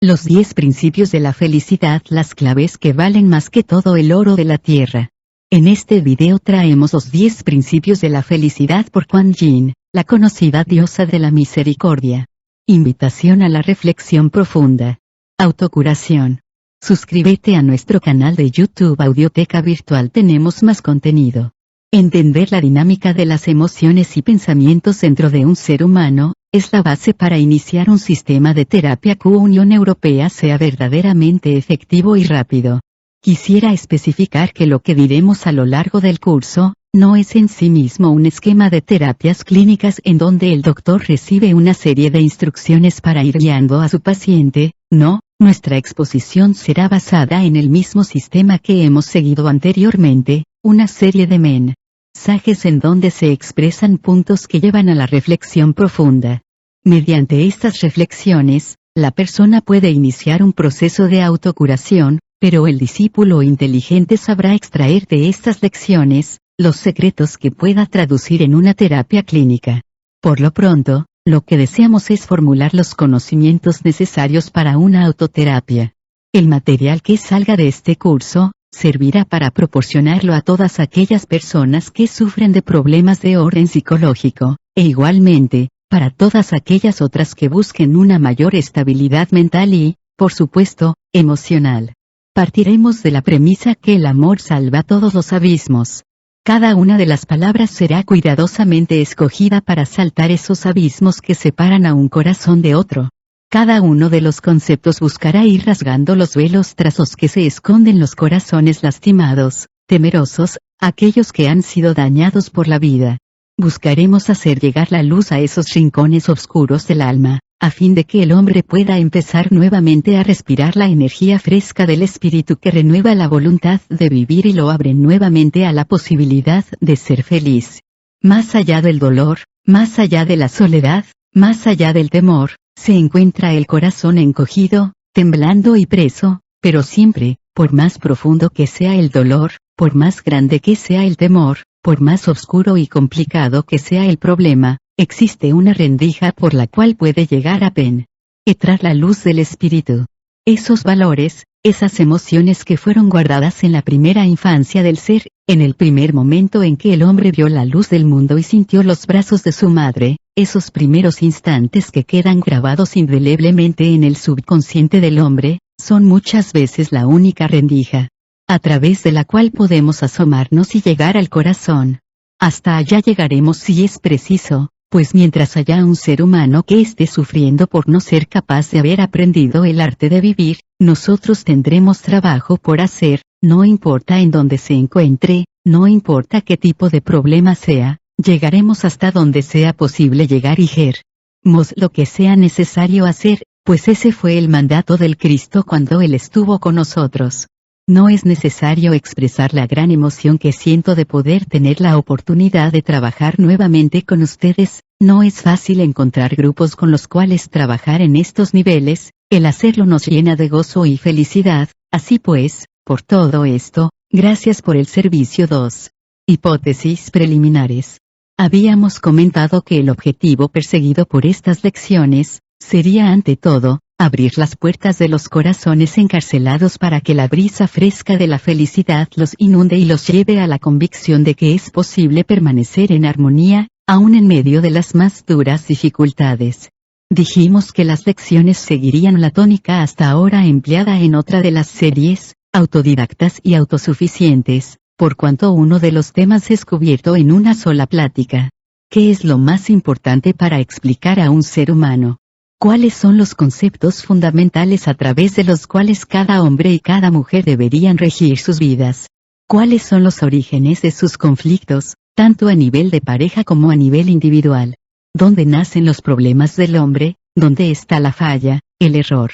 Los 10 principios de la felicidad, las claves que valen más que todo el oro de la tierra. En este video traemos los 10 principios de la felicidad por Kuan Yin, la conocida diosa de la misericordia. Invitación a la reflexión profunda. Autocuración. Suscríbete a nuestro canal de YouTube Audioteca Virtual, tenemos más contenido. Entender la dinámica de las emociones y pensamientos dentro de un ser humano, es la base para iniciar un sistema de terapia que Unión Europea sea verdaderamente efectivo y rápido. Quisiera especificar que lo que diremos a lo largo del curso, no es en sí mismo un esquema de terapias clínicas en donde el doctor recibe una serie de instrucciones para ir guiando a su paciente, no, nuestra exposición será basada en el mismo sistema que hemos seguido anteriormente, una serie de mensajes en donde se expresan puntos que llevan a la reflexión profunda. Mediante estas reflexiones, la persona puede iniciar un proceso de autocuración, pero el discípulo inteligente sabrá extraer de estas lecciones los secretos que pueda traducir en una terapia clínica. Por lo pronto, lo que deseamos es formular los conocimientos necesarios para una autoterapia. El material que salga de este curso servirá para proporcionarlo a todas aquellas personas que sufren de problemas de orden psicológico, e igualmente, para todas aquellas otras que busquen una mayor estabilidad mental y, por supuesto, emocional. Partiremos de la premisa que el amor salva todos los abismos. Cada una de las palabras será cuidadosamente escogida para saltar esos abismos que separan a un corazón de otro. Cada uno de los conceptos buscará ir rasgando los velos tras los que se esconden los corazones lastimados, temerosos, aquellos que han sido dañados por la vida. Buscaremos hacer llegar la luz a esos rincones oscuros del alma, a fin de que el hombre pueda empezar nuevamente a respirar la energía fresca del espíritu que renueva la voluntad de vivir y lo abre nuevamente a la posibilidad de ser feliz. Más allá del dolor, más allá de la soledad, más allá del temor, se encuentra el corazón encogido, temblando y preso, pero siempre, por más profundo que sea el dolor, por más grande que sea el temor, por más oscuro y complicado que sea el problema, existe una rendija por la cual puede llegar a penetrar la luz del espíritu. Esos valores, esas emociones que fueron guardadas en la primera infancia del ser, en el primer momento en que el hombre vio la luz del mundo y sintió los brazos de su madre, esos primeros instantes que quedan grabados indeleblemente en el subconsciente del hombre, son muchas veces la única rendija a través de la cual podemos asomarnos y llegar al corazón. Hasta allá llegaremos si es preciso, pues mientras haya un ser humano que esté sufriendo por no ser capaz de haber aprendido el arte de vivir, nosotros tendremos trabajo por hacer, no importa en dónde se encuentre, no importa qué tipo de problema sea, llegaremos hasta donde sea posible llegar y haremos lo que sea necesario hacer, pues ese fue el mandato del Cristo cuando Él estuvo con nosotros. No es necesario expresar la gran emoción que siento de poder tener la oportunidad de trabajar nuevamente con ustedes. No es fácil encontrar grupos con los cuales trabajar en estos niveles, el hacerlo nos llena de gozo y felicidad. Así pues, por todo esto, gracias por el servicio. 2. Hipótesis preliminares. Habíamos comentado que el objetivo perseguido por estas lecciones sería ante todo abrir las puertas de los corazones encarcelados para que la brisa fresca de la felicidad los inunde y los lleve a la convicción de que es posible permanecer en armonía, aun en medio de las más duras dificultades. Dijimos que las lecciones seguirían la tónica hasta ahora empleada en otra de las series, autodidactas y autosuficientes, por cuanto uno de los temas es cubierto en una sola plática. ¿Qué es lo más importante para explicar a un ser humano? ¿Cuáles son los conceptos fundamentales a través de los cuales cada hombre y cada mujer deberían regir sus vidas? ¿Cuáles son los orígenes de sus conflictos, tanto a nivel de pareja como a nivel individual? ¿Dónde nacen los problemas del hombre? ¿Dónde está la falla, el error?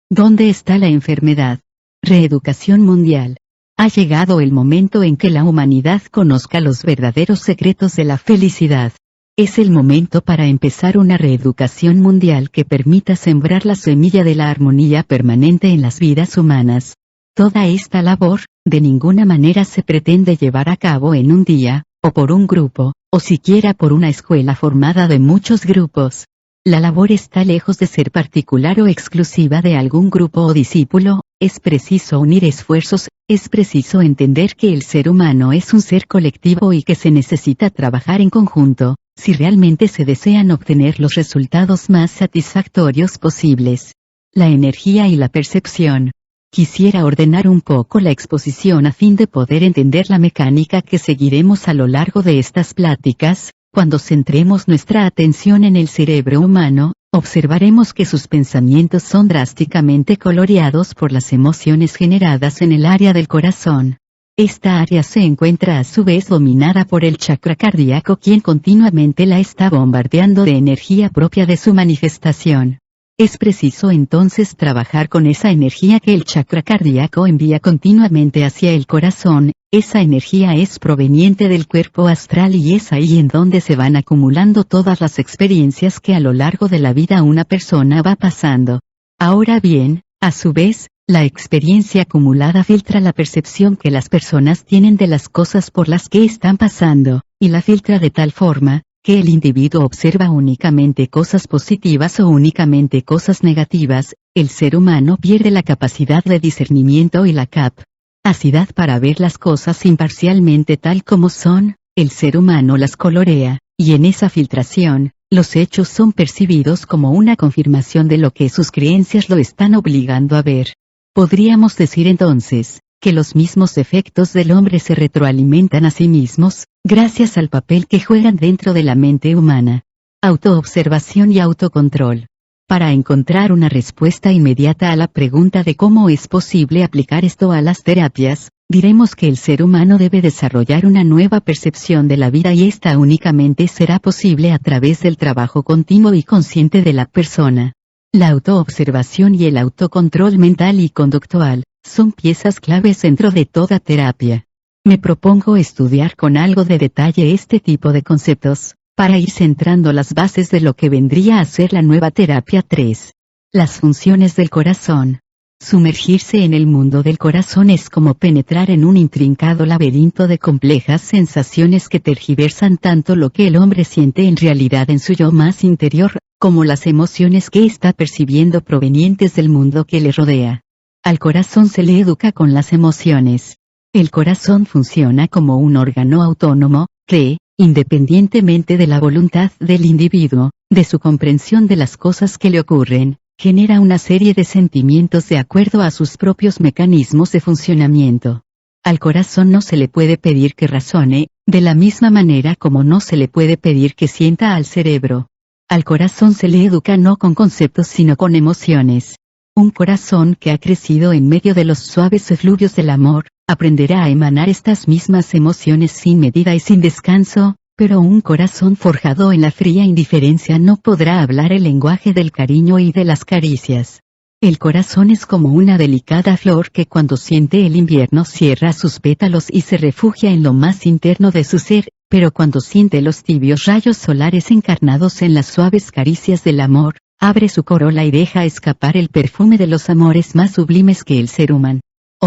¿Dónde está la enfermedad? Reeducación mundial. Ha llegado el momento en que la humanidad conozca los verdaderos secretos de la felicidad. Es el momento para empezar una reeducación mundial que permita sembrar la semilla de la armonía permanente en las vidas humanas. Toda esta labor, de ninguna manera se pretende llevar a cabo en un día, o por un grupo, o siquiera por una escuela formada de muchos grupos. La labor está lejos de ser particular o exclusiva de algún grupo o discípulo, es preciso unir esfuerzos, es preciso entender que el ser humano es un ser colectivo y que se necesita trabajar en conjunto, si realmente se desean obtener los resultados más satisfactorios posibles. La energía y la percepción. Quisiera ordenar un poco la exposición a fin de poder entender la mecánica que seguiremos a lo largo de estas pláticas. Cuando centremos nuestra atención en el cerebro humano, observaremos que sus pensamientos son drásticamente coloreados por las emociones generadas en el área del corazón. Esta área se encuentra a su vez dominada por el chakra cardíaco, quien continuamente la está bombardeando de energía propia de su manifestación. Es preciso entonces trabajar con esa energía que el chakra cardíaco envía continuamente hacia el corazón. Esa energía es proveniente del cuerpo astral y es ahí en donde se van acumulando todas las experiencias que a lo largo de la vida una persona va pasando. Ahora bien, a su vez, la experiencia acumulada filtra la percepción que las personas tienen de las cosas por las que están pasando, y la filtra de tal forma, que el individuo observa únicamente cosas positivas o únicamente cosas negativas. El ser humano pierde la capacidad de discernimiento y la capacidad para ver las cosas imparcialmente tal como son. El ser humano las colorea, y en esa filtración, los hechos son percibidos como una confirmación de lo que sus creencias lo están obligando a ver. Podríamos decir entonces, que los mismos efectos del hombre se retroalimentan a sí mismos, gracias al papel que juegan dentro de la mente humana. Autoobservación y autocontrol. Para encontrar una respuesta inmediata a la pregunta de cómo es posible aplicar esto a las terapias, diremos que el ser humano debe desarrollar una nueva percepción de la vida y esta únicamente será posible a través del trabajo continuo y consciente de la persona. La autoobservación y el autocontrol mental y conductual son piezas claves dentro de toda terapia. Me propongo estudiar con algo de detalle este tipo de conceptos, para ir centrando las bases de lo que vendría a ser la nueva terapia 3. Las funciones del corazón. Sumergirse en el mundo del corazón es como penetrar en un intrincado laberinto de complejas sensaciones que tergiversan tanto lo que el hombre siente en realidad en su yo más interior, como las emociones que está percibiendo provenientes del mundo que le rodea. Al corazón se le educa con las emociones. El corazón funciona como un órgano autónomo, que, independientemente de la voluntad del individuo, de su comprensión de las cosas que le ocurren, genera una serie de sentimientos de acuerdo a sus propios mecanismos de funcionamiento. Al corazón no se le puede pedir que razone, de la misma manera como no se le puede pedir que sienta al cerebro. Al corazón se le educa no con conceptos sino con emociones. Un corazón que ha crecido en medio de los suaves efluvios del amor, aprenderá a emanar estas mismas emociones sin medida y sin descanso, pero un corazón forjado en la fría indiferencia no podrá hablar el lenguaje del cariño y de las caricias. El corazón es como una delicada flor que cuando siente el invierno cierra sus pétalos y se refugia en lo más interno de su ser, pero cuando siente los tibios rayos solares encarnados en las suaves caricias del amor, abre su corola y deja escapar el perfume de los amores más sublimes que el ser humano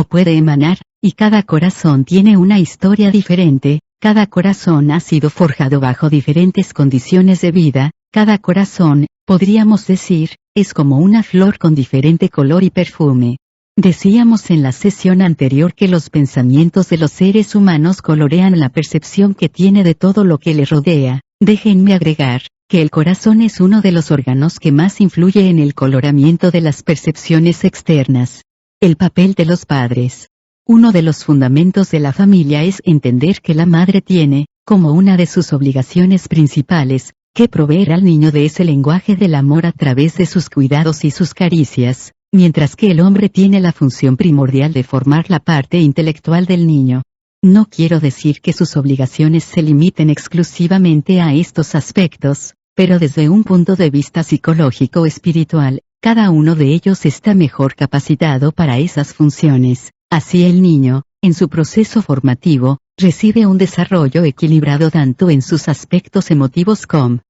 puede emanar, y cada corazón tiene una historia diferente, cada corazón ha sido forjado bajo diferentes condiciones de vida, cada corazón, podríamos decir, es como una flor con diferente color y perfume. Decíamos en la sesión anterior que los pensamientos de los seres humanos colorean la percepción que tiene de todo lo que le rodea. Déjenme agregar, que el corazón es uno de los órganos que más influye en el coloramiento de las percepciones externas. El papel de los padres. Uno de los fundamentos de la familia es entender que la madre tiene, como una de sus obligaciones principales, que proveer al niño de ese lenguaje del amor a través de sus cuidados y sus caricias, mientras que el hombre tiene la función primordial de formar la parte intelectual del niño. No quiero decir que sus obligaciones se limiten exclusivamente a estos aspectos, pero desde un punto de vista psicológico-espiritual, cada uno de ellos está mejor capacitado para esas funciones. Así el niño, en su proceso formativo, recibe un desarrollo equilibrado tanto en sus aspectos emotivos como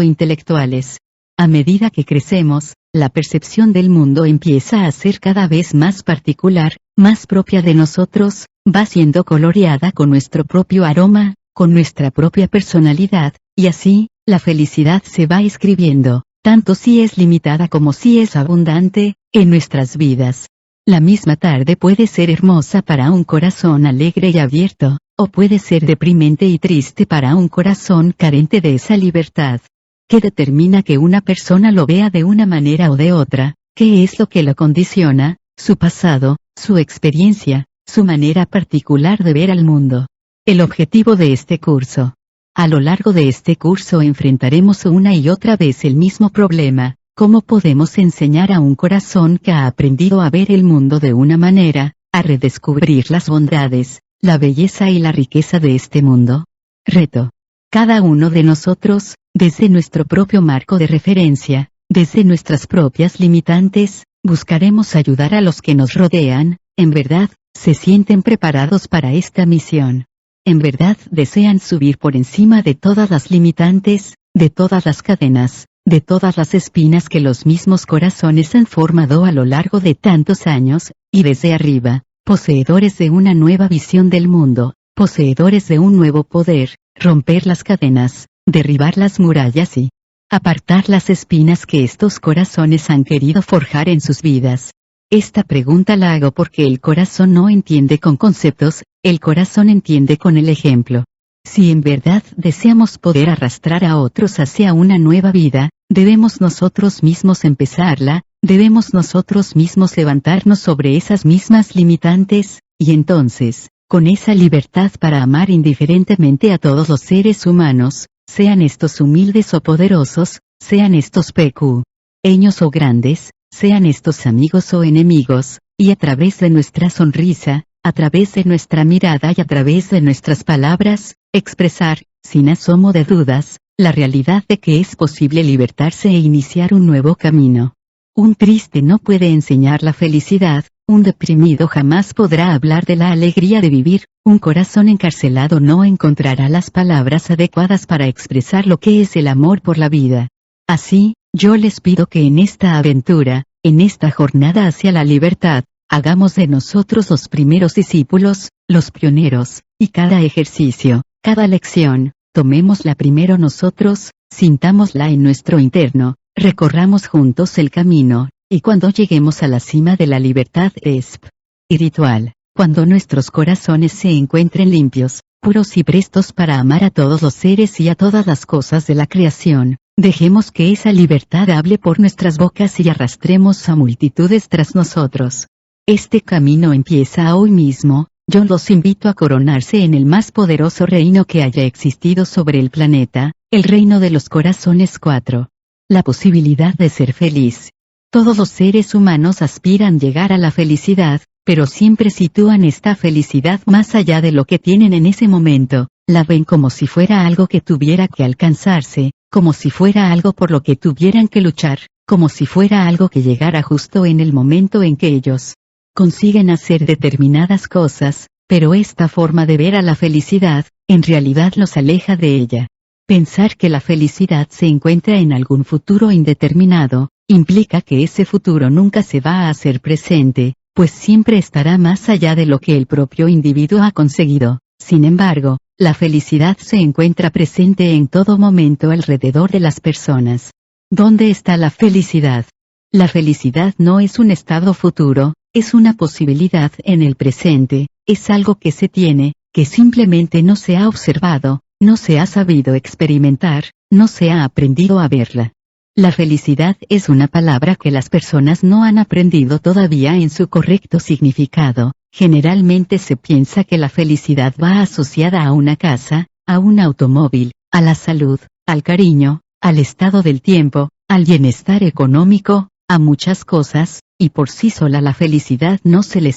intelectuales. A medida que crecemos, la percepción del mundo empieza a ser cada vez más particular, más propia de nosotros, va siendo coloreada con nuestro propio aroma, con nuestra propia personalidad, y así, la felicidad se va escribiendo, tanto si es limitada como si es abundante, en nuestras vidas. La misma tarde puede ser hermosa para un corazón alegre y abierto, o puede ser deprimente y triste para un corazón carente de esa libertad. ¿Qué determina que una persona lo vea de una manera o de otra? ¿Qué es lo que lo condiciona? Su pasado, su experiencia, su manera particular de ver al mundo. El objetivo de este curso. A lo largo de este curso enfrentaremos una y otra vez el mismo problema: ¿cómo podemos enseñar a un corazón que ha aprendido a ver el mundo de una manera, a redescubrir las bondades, la belleza y la riqueza de este mundo? Reto. Cada uno de nosotros, desde nuestro propio marco de referencia, desde nuestras propias limitantes, buscaremos ayudar a los que nos rodean. En verdad, se sienten preparados para esta misión. En verdad desean subir por encima de todas las limitantes, de todas las cadenas, de todas las espinas que los mismos corazones han formado a lo largo de tantos años, y desde arriba, poseedores de una nueva visión del mundo, poseedores de un nuevo poder, romper las cadenas, derribar las murallas y apartar las espinas que estos corazones han querido forjar en sus vidas. Esta pregunta la hago porque el corazón no entiende con conceptos, el corazón entiende con el ejemplo. Si en verdad deseamos poder arrastrar a otros hacia una nueva vida, debemos nosotros mismos empezarla, debemos nosotros mismos levantarnos sobre esas mismas limitantes, y entonces, con esa libertad para amar indiferentemente a todos los seres humanos, sean estos humildes o poderosos, sean estos pequeños o grandes, sean estos amigos o enemigos, y a través de nuestra sonrisa, a través de nuestra mirada y a través de nuestras palabras, expresar, sin asomo de dudas, la realidad de que es posible libertarse e iniciar un nuevo camino. Un triste no puede enseñar la felicidad, un deprimido jamás podrá hablar de la alegría de vivir, un corazón encarcelado no encontrará las palabras adecuadas para expresar lo que es el amor por la vida. Así, yo les pido que en esta aventura, en esta jornada hacia la libertad, hagamos de nosotros los primeros discípulos, los pioneros, y cada ejercicio, cada lección, tomémosla primero nosotros, sintámosla en nuestro interno, recorramos juntos el camino, y cuando lleguemos a la cima de la libertad espiritual, cuando nuestros corazones se encuentren limpios, puros y prestos para amar a todos los seres y a todas las cosas de la creación, dejemos que esa libertad hable por nuestras bocas y arrastremos a multitudes tras nosotros. Este camino empieza hoy mismo. Yo los invito a coronarse en el más poderoso reino que haya existido sobre el planeta, el reino de los corazones 4. La posibilidad de ser feliz. Todos los seres humanos aspiran llegar a la felicidad, pero siempre sitúan esta felicidad más allá de lo que tienen en ese momento, la ven como si fuera algo que tuviera que alcanzarse, como si fuera algo por lo que tuvieran que luchar, como si fuera algo que llegara justo en el momento en que ellos consiguen hacer determinadas cosas, pero esta forma de ver a la felicidad, en realidad los aleja de ella. Pensar que la felicidad se encuentra en algún futuro indeterminado, implica que ese futuro nunca se va a hacer presente, pues siempre estará más allá de lo que el propio individuo ha conseguido. Sin embargo, la felicidad se encuentra presente en todo momento alrededor de las personas. ¿Dónde está la felicidad? La felicidad no es un estado futuro, es una posibilidad en el presente, es algo que se tiene, que simplemente no se ha observado, no se ha sabido experimentar, no se ha aprendido a verla. La felicidad es una palabra que las personas no han aprendido todavía en su correcto significado. Generalmente se piensa que la felicidad va asociada a una casa, a un automóvil, a la salud, al cariño, al estado del tiempo, al bienestar económico, a muchas cosas, y por sí sola la felicidad no se le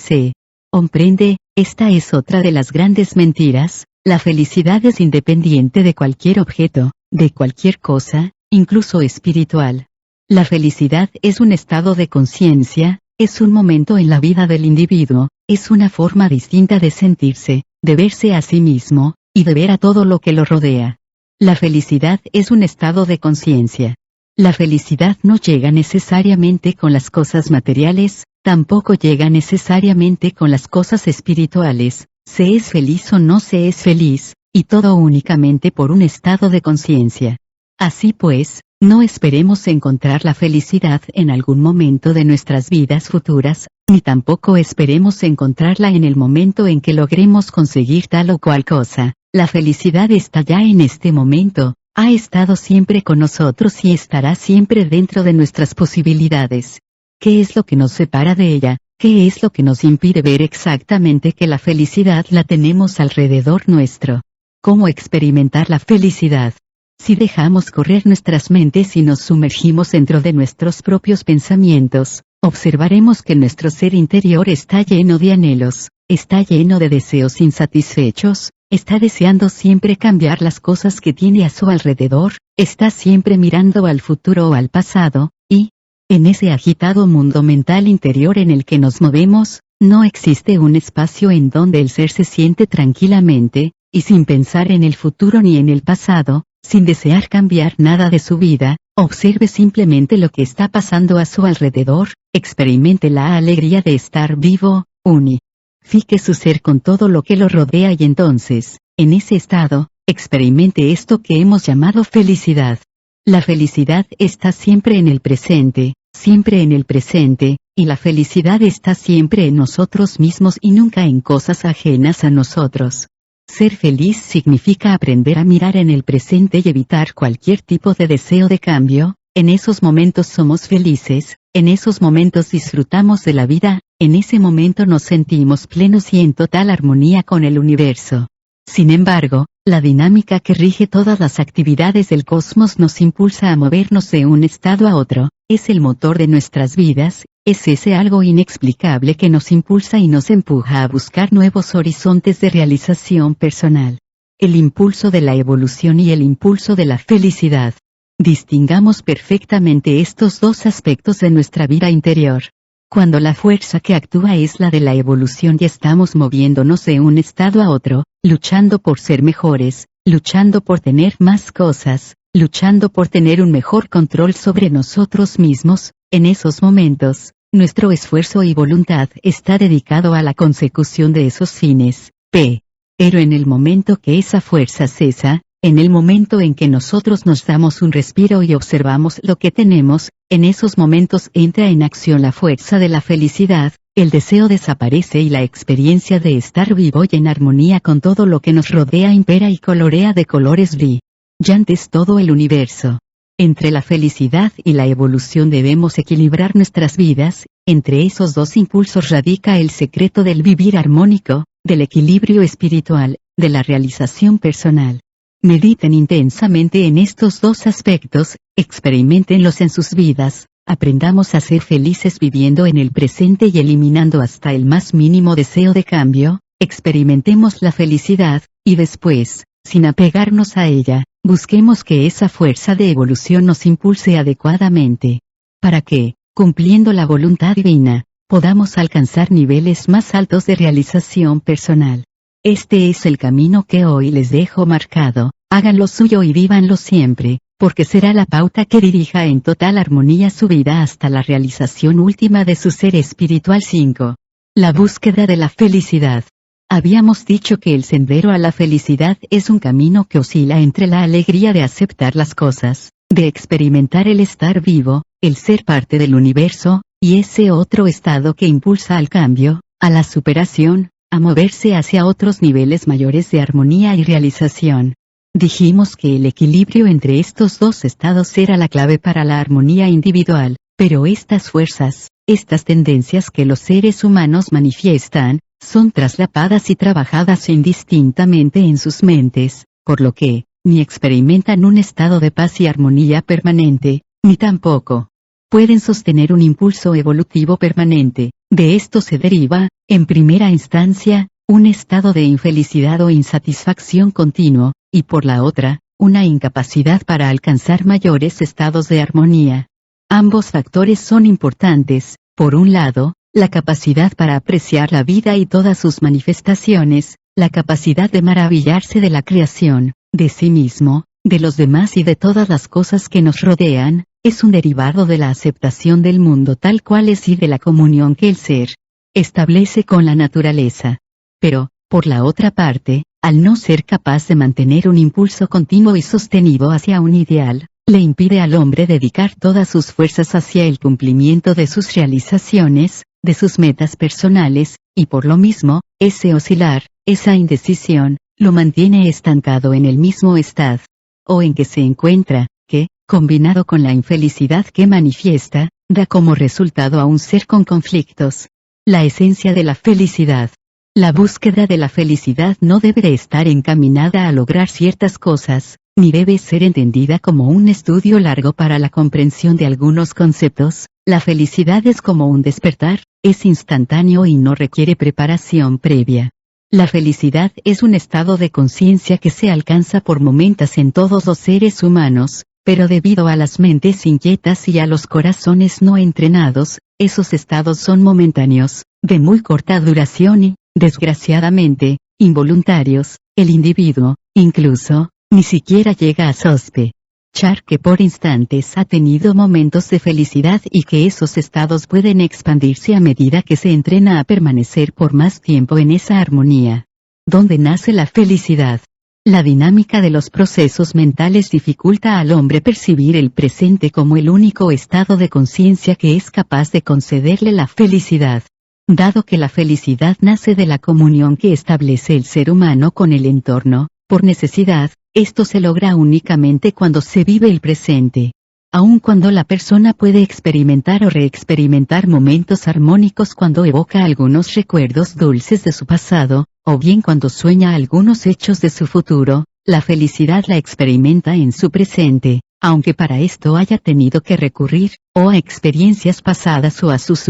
comprende. Esta es otra de las grandes mentiras. La felicidad es independiente de cualquier objeto, de cualquier cosa, incluso espiritual. La felicidad es un estado de conciencia, es un momento en la vida del individuo, es una forma distinta de sentirse, de verse a sí mismo, y de ver a todo lo que lo rodea. La felicidad es un estado de conciencia. La felicidad no llega necesariamente con las cosas materiales, tampoco llega necesariamente con las cosas espirituales. Se es feliz o no se es feliz, y todo únicamente por un estado de conciencia. Así pues, No esperemos encontrar la felicidad en algún momento de nuestras vidas futuras, ni tampoco esperemos encontrarla en el momento en que logremos conseguir tal o cual cosa. La felicidad está ya en este momento, ha estado siempre con nosotros y estará siempre dentro de nuestras posibilidades. ¿Qué es lo que nos separa de ella? ¿Qué es lo que nos impide ver exactamente que la felicidad la tenemos alrededor nuestro? ¿Cómo experimentar la felicidad? Si dejamos correr nuestras mentes y nos sumergimos dentro de nuestros propios pensamientos, observaremos que nuestro ser interior está lleno de anhelos, está lleno de deseos insatisfechos, está deseando siempre cambiar las cosas que tiene a su alrededor, está siempre mirando al futuro o al pasado, y, en ese agitado mundo mental interior en el que nos movemos, no existe un espacio en donde el ser se siente tranquilamente, y sin pensar en el futuro ni en el pasado, sin desear cambiar nada de su vida, observe simplemente lo que está pasando a su alrededor, experimente la alegría de estar vivo, unifique su ser con todo lo que lo rodea y entonces, en ese estado, experimente esto que hemos llamado felicidad. La felicidad está siempre en el presente, y la felicidad está siempre en nosotros mismos y nunca en cosas ajenas a nosotros. Ser feliz significa aprender a mirar en el presente y evitar cualquier tipo de deseo de cambio. En esos momentos somos felices, en esos momentos disfrutamos de la vida, en ese momento nos sentimos plenos y en total armonía con el universo. Sin embargo, la dinámica que rige todas las actividades del cosmos nos impulsa a movernos de un estado a otro, es el motor de nuestras vidas, es ese algo inexplicable que nos impulsa y nos empuja a buscar nuevos horizontes de realización personal. El impulso de la evolución y el impulso de la felicidad. Distingamos perfectamente estos dos aspectos de nuestra vida interior. Cuando la fuerza que actúa es la de la evolución y estamos moviéndonos de un estado a otro, luchando por ser mejores, luchando por tener más cosas, luchando por tener un mejor control sobre nosotros mismos, en esos momentos, nuestro esfuerzo y voluntad está dedicado a la consecución de esos fines. Pero en el momento que esa fuerza cesa, en el momento en que nosotros nos damos un respiro y observamos lo que tenemos, en esos momentos entra en acción la fuerza de la felicidad, el deseo desaparece y la experiencia de estar vivo y en armonía con todo lo que nos rodea impera y colorea de colores brillantes todo el universo. Entre la felicidad y la evolución debemos equilibrar nuestras vidas, entre esos dos impulsos radica el secreto del vivir armónico, del equilibrio espiritual, de la realización personal. Mediten intensamente en estos dos aspectos, experiméntenlos en sus vidas, aprendamos a ser felices viviendo en el presente y eliminando hasta el más mínimo deseo de cambio, experimentemos la felicidad, y después, sin apegarnos a ella, busquemos que esa fuerza de evolución nos impulse adecuadamente. Para que, cumpliendo la voluntad divina, podamos alcanzar niveles más altos de realización personal. Este es el camino que hoy les dejo marcado, háganlo suyo y vívanlo siempre, porque será la pauta que dirija en total armonía su vida hasta la realización última de su ser espiritual. 5. La búsqueda de la felicidad. Habíamos dicho que el sendero a la felicidad es un camino que oscila entre la alegría de aceptar las cosas, de experimentar el estar vivo, el ser parte del universo, y ese otro estado que impulsa al cambio, a la superación, a moverse hacia otros niveles mayores de armonía y realización. Dijimos que el equilibrio entre estos dos estados era la clave para la armonía individual, pero estas fuerzas, estas tendencias que los seres humanos manifiestan, son traslapadas y trabajadas indistintamente en sus mentes, por lo que, ni experimentan un estado de paz y armonía permanente, ni tampoco pueden sostener un impulso evolutivo permanente. De esto se deriva, en primera instancia, un estado de infelicidad o insatisfacción continuo, y por la otra, una incapacidad para alcanzar mayores estados de armonía. Ambos factores son importantes, por un lado, la capacidad para apreciar la vida y todas sus manifestaciones, la capacidad de maravillarse de la creación, de sí mismo, de los demás y de todas las cosas que nos rodean, es un derivado de la aceptación del mundo tal cual es y de la comunión que el ser establece con la naturaleza. Pero, por la otra parte, al no ser capaz de mantener un impulso continuo y sostenido hacia un ideal, le impide al hombre dedicar todas sus fuerzas hacia el cumplimiento de sus realizaciones, de sus metas personales, y por lo mismo, ese oscilar, esa indecisión, lo mantiene estancado en el mismo estado o en que se encuentra, que, combinado con la infelicidad que manifiesta, da como resultado a un ser con conflictos. La esencia de la felicidad. La búsqueda de la felicidad no debe de estar encaminada a lograr ciertas cosas, ni debe ser entendida como un estudio largo para la comprensión de algunos conceptos. La felicidad es como un despertar, es instantáneo y no requiere preparación previa. La felicidad es un estado de conciencia que se alcanza por momentos en todos los seres humanos, pero debido a las mentes inquietas y a los corazones no entrenados, esos estados son momentáneos, de muy corta duración y, desgraciadamente, involuntarios. El individuo, incluso, ni siquiera llega a sospechar que por instantes ha tenido momentos de felicidad y que esos estados pueden expandirse a medida que se entrena a permanecer por más tiempo en esa armonía. ¿Dónde nace la felicidad? La dinámica de los procesos mentales dificulta al hombre percibir el presente como el único estado de conciencia que es capaz de concederle la felicidad. Dado que la felicidad nace de la comunión que establece el ser humano con el entorno, por necesidad, esto se logra únicamente cuando se vive el presente. Aun cuando la persona puede experimentar o reexperimentar momentos armónicos cuando evoca algunos recuerdos dulces de su pasado, o bien cuando sueña algunos hechos de su futuro, la felicidad la experimenta en su presente, aunque para esto haya tenido que recurrir, o a experiencias pasadas o a sus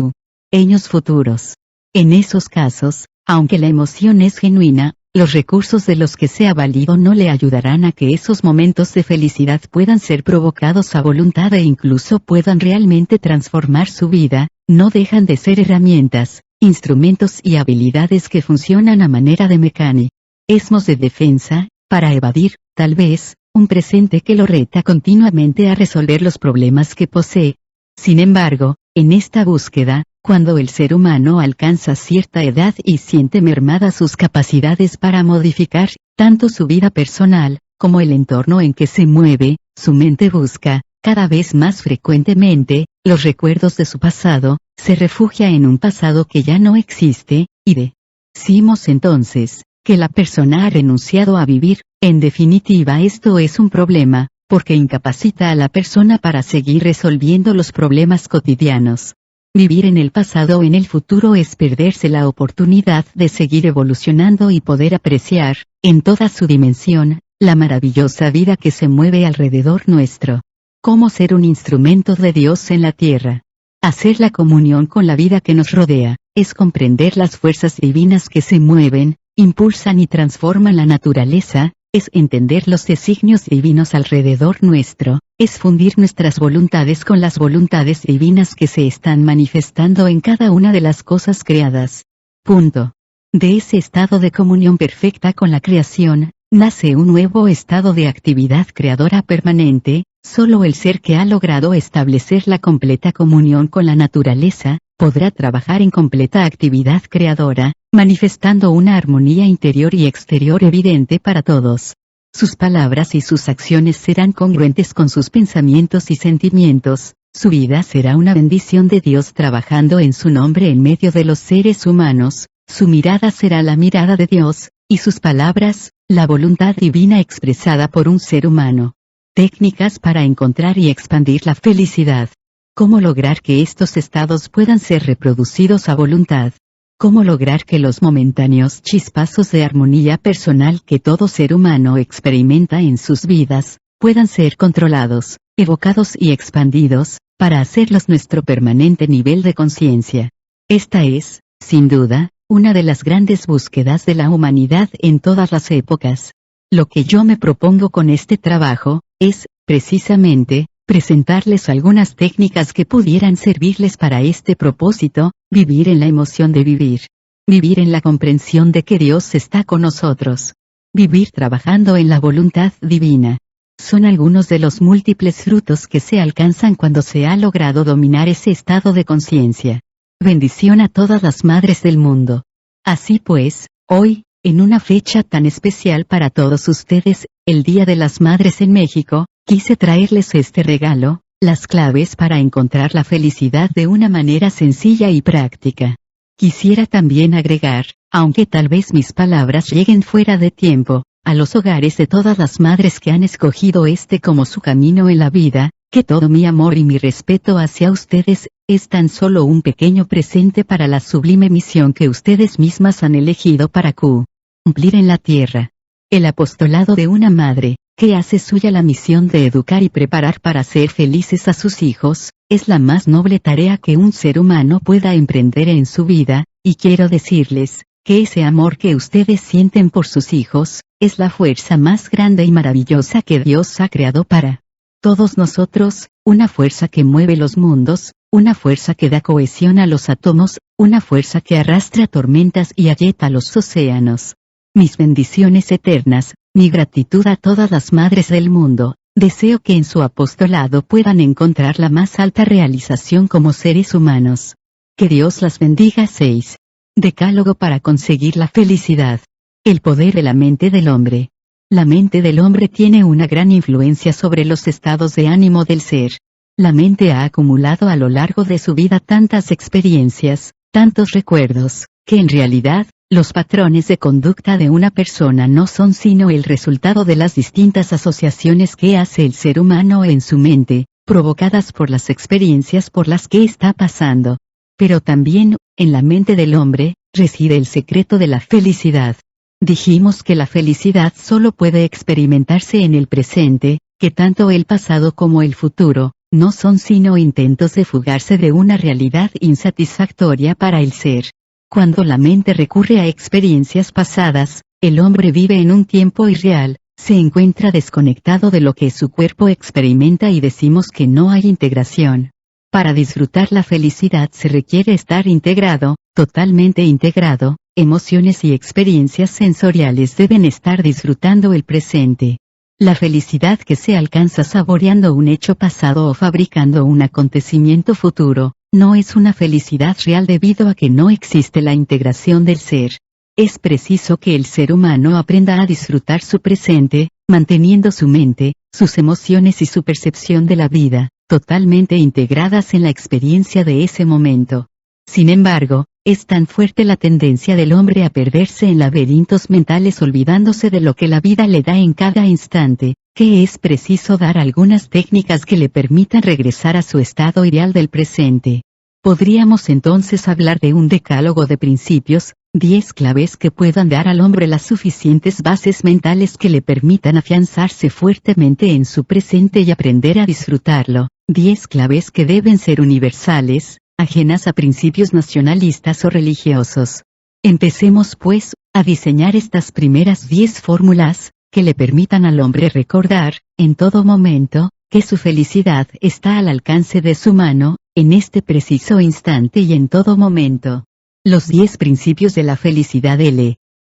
sueños futuros. En esos casos, aunque la emoción es genuina, los recursos de los que se ha valido no le ayudarán a que esos momentos de felicidad puedan ser provocados a voluntad e incluso puedan realmente transformar su vida. No dejan de ser herramientas, instrumentos y habilidades que funcionan a manera de mecanismos de defensa, para evadir, tal vez, un presente que lo reta continuamente a resolver los problemas que posee. Sin embargo, en esta búsqueda, cuando el ser humano alcanza cierta edad y siente mermadas sus capacidades para modificar, tanto su vida personal, como el entorno en que se mueve, su mente busca, cada vez más frecuentemente, los recuerdos de su pasado, se refugia en un pasado que ya no existe, y decimos entonces, que la persona ha renunciado a vivir. En definitiva, esto es un problema, porque incapacita a la persona para seguir resolviendo los problemas cotidianos. Vivir en el pasado o en el futuro es perderse la oportunidad de seguir evolucionando y poder apreciar, en toda su dimensión, la maravillosa vida que se mueve alrededor nuestro. ¿Cómo ser un instrumento de Dios en la tierra? Hacer la comunión con la vida que nos rodea, es comprender las fuerzas divinas que se mueven, impulsan y transforman la naturaleza, es entender los designios divinos alrededor nuestro, es fundir nuestras voluntades con las voluntades divinas que se están manifestando en cada una de las cosas creadas. Punto. De ese estado de comunión perfecta con la creación, nace un nuevo estado de actividad creadora permanente. Solo el ser que ha logrado establecer la completa comunión con la naturaleza, podrá trabajar en completa actividad creadora, manifestando una armonía interior y exterior evidente para todos. Sus palabras y sus acciones serán congruentes con sus pensamientos y sentimientos. Su vida será una bendición de Dios trabajando en su nombre en medio de los seres humanos. Su mirada será la mirada de Dios, y sus palabras, la voluntad divina expresada por un ser humano. Técnicas para encontrar y expandir la felicidad. ¿Cómo lograr que estos estados puedan ser reproducidos a voluntad? ¿Cómo lograr que los momentáneos chispazos de armonía personal que todo ser humano experimenta en sus vidas, puedan ser controlados, evocados y expandidos, para hacerlos nuestro permanente nivel de conciencia? Esta es, sin duda, una de las grandes búsquedas de la humanidad en todas las épocas. Lo que yo me propongo con este trabajo, es, precisamente, presentarles algunas técnicas que pudieran servirles para este propósito: vivir en la emoción de vivir. Vivir en la comprensión de que Dios está con nosotros. Vivir trabajando en la voluntad divina. Son algunos de los múltiples frutos que se alcanzan cuando se ha logrado dominar ese estado de conciencia. Bendición a todas las madres del mundo. Así pues, hoy, En una fecha tan especial para todos ustedes, el Día de las Madres en México, quise traerles este regalo, las claves para encontrar la felicidad de una manera sencilla y práctica. Quisiera también agregar, aunque tal vez mis palabras lleguen fuera de tiempo, a los hogares de todas las madres que han escogido este como su camino en la vida, que todo mi amor y mi respeto hacia ustedes, es tan solo un pequeño presente para la sublime misión que ustedes mismas han elegido para cumplir en la tierra. El apostolado de una madre, que hace suya la misión de educar y preparar para ser felices a sus hijos, es la más noble tarea que un ser humano pueda emprender en su vida, y quiero decirles, que ese amor que ustedes sienten por sus hijos, es la fuerza más grande y maravillosa que Dios ha creado para todos nosotros, una fuerza que mueve los mundos, una fuerza que da cohesión a los átomos, una fuerza que arrastra tormentas y agita los océanos. Mis bendiciones eternas, mi gratitud a todas las madres del mundo, deseo que en su apostolado puedan encontrar la más alta realización como seres humanos. Que Dios las bendiga. 6. Decálogo para conseguir la felicidad. El poder de la mente del hombre. La mente del hombre tiene una gran influencia sobre los estados de ánimo del ser. La mente ha acumulado a lo largo de su vida tantas experiencias, tantos recuerdos, que en realidad, los patrones de conducta de una persona no son sino el resultado de las distintas asociaciones que hace el ser humano en su mente, provocadas por las experiencias por las que está pasando. Pero también, en la mente del hombre, reside el secreto de la felicidad. Dijimos que la felicidad solo puede experimentarse en el presente, que tanto el pasado como el futuro, no son sino intentos de fugarse de una realidad insatisfactoria para el ser. Cuando la mente recurre a experiencias pasadas, el hombre vive en un tiempo irreal, se encuentra desconectado de lo que su cuerpo experimenta y decimos que no hay integración. Para disfrutar la felicidad se requiere estar integrado, totalmente integrado, emociones y experiencias sensoriales deben estar disfrutando el presente. La felicidad que se alcanza saboreando un hecho pasado o fabricando un acontecimiento futuro, no es una felicidad real debido a que no existe la integración del ser. Es preciso que el ser humano aprenda a disfrutar su presente, manteniendo su mente, sus emociones y su percepción de la vida, totalmente integradas en la experiencia de ese momento. Sin embargo, es tan fuerte la tendencia del hombre a perderse en laberintos mentales olvidándose de lo que la vida le da en cada instante, que es preciso dar algunas técnicas que le permitan regresar a su estado ideal del presente. Podríamos entonces hablar de un decálogo de principios, 10 claves que puedan dar al hombre las suficientes bases mentales que le permitan afianzarse fuertemente en su presente y aprender a disfrutarlo, 10 claves que deben ser universales, ajenas a principios nacionalistas o religiosos. Empecemos pues, a diseñar estas primeras 10 fórmulas, que le permitan al hombre recordar, en todo momento, que su felicidad está al alcance de su mano, en este preciso instante y en todo momento. Los 10 principios de la felicidad.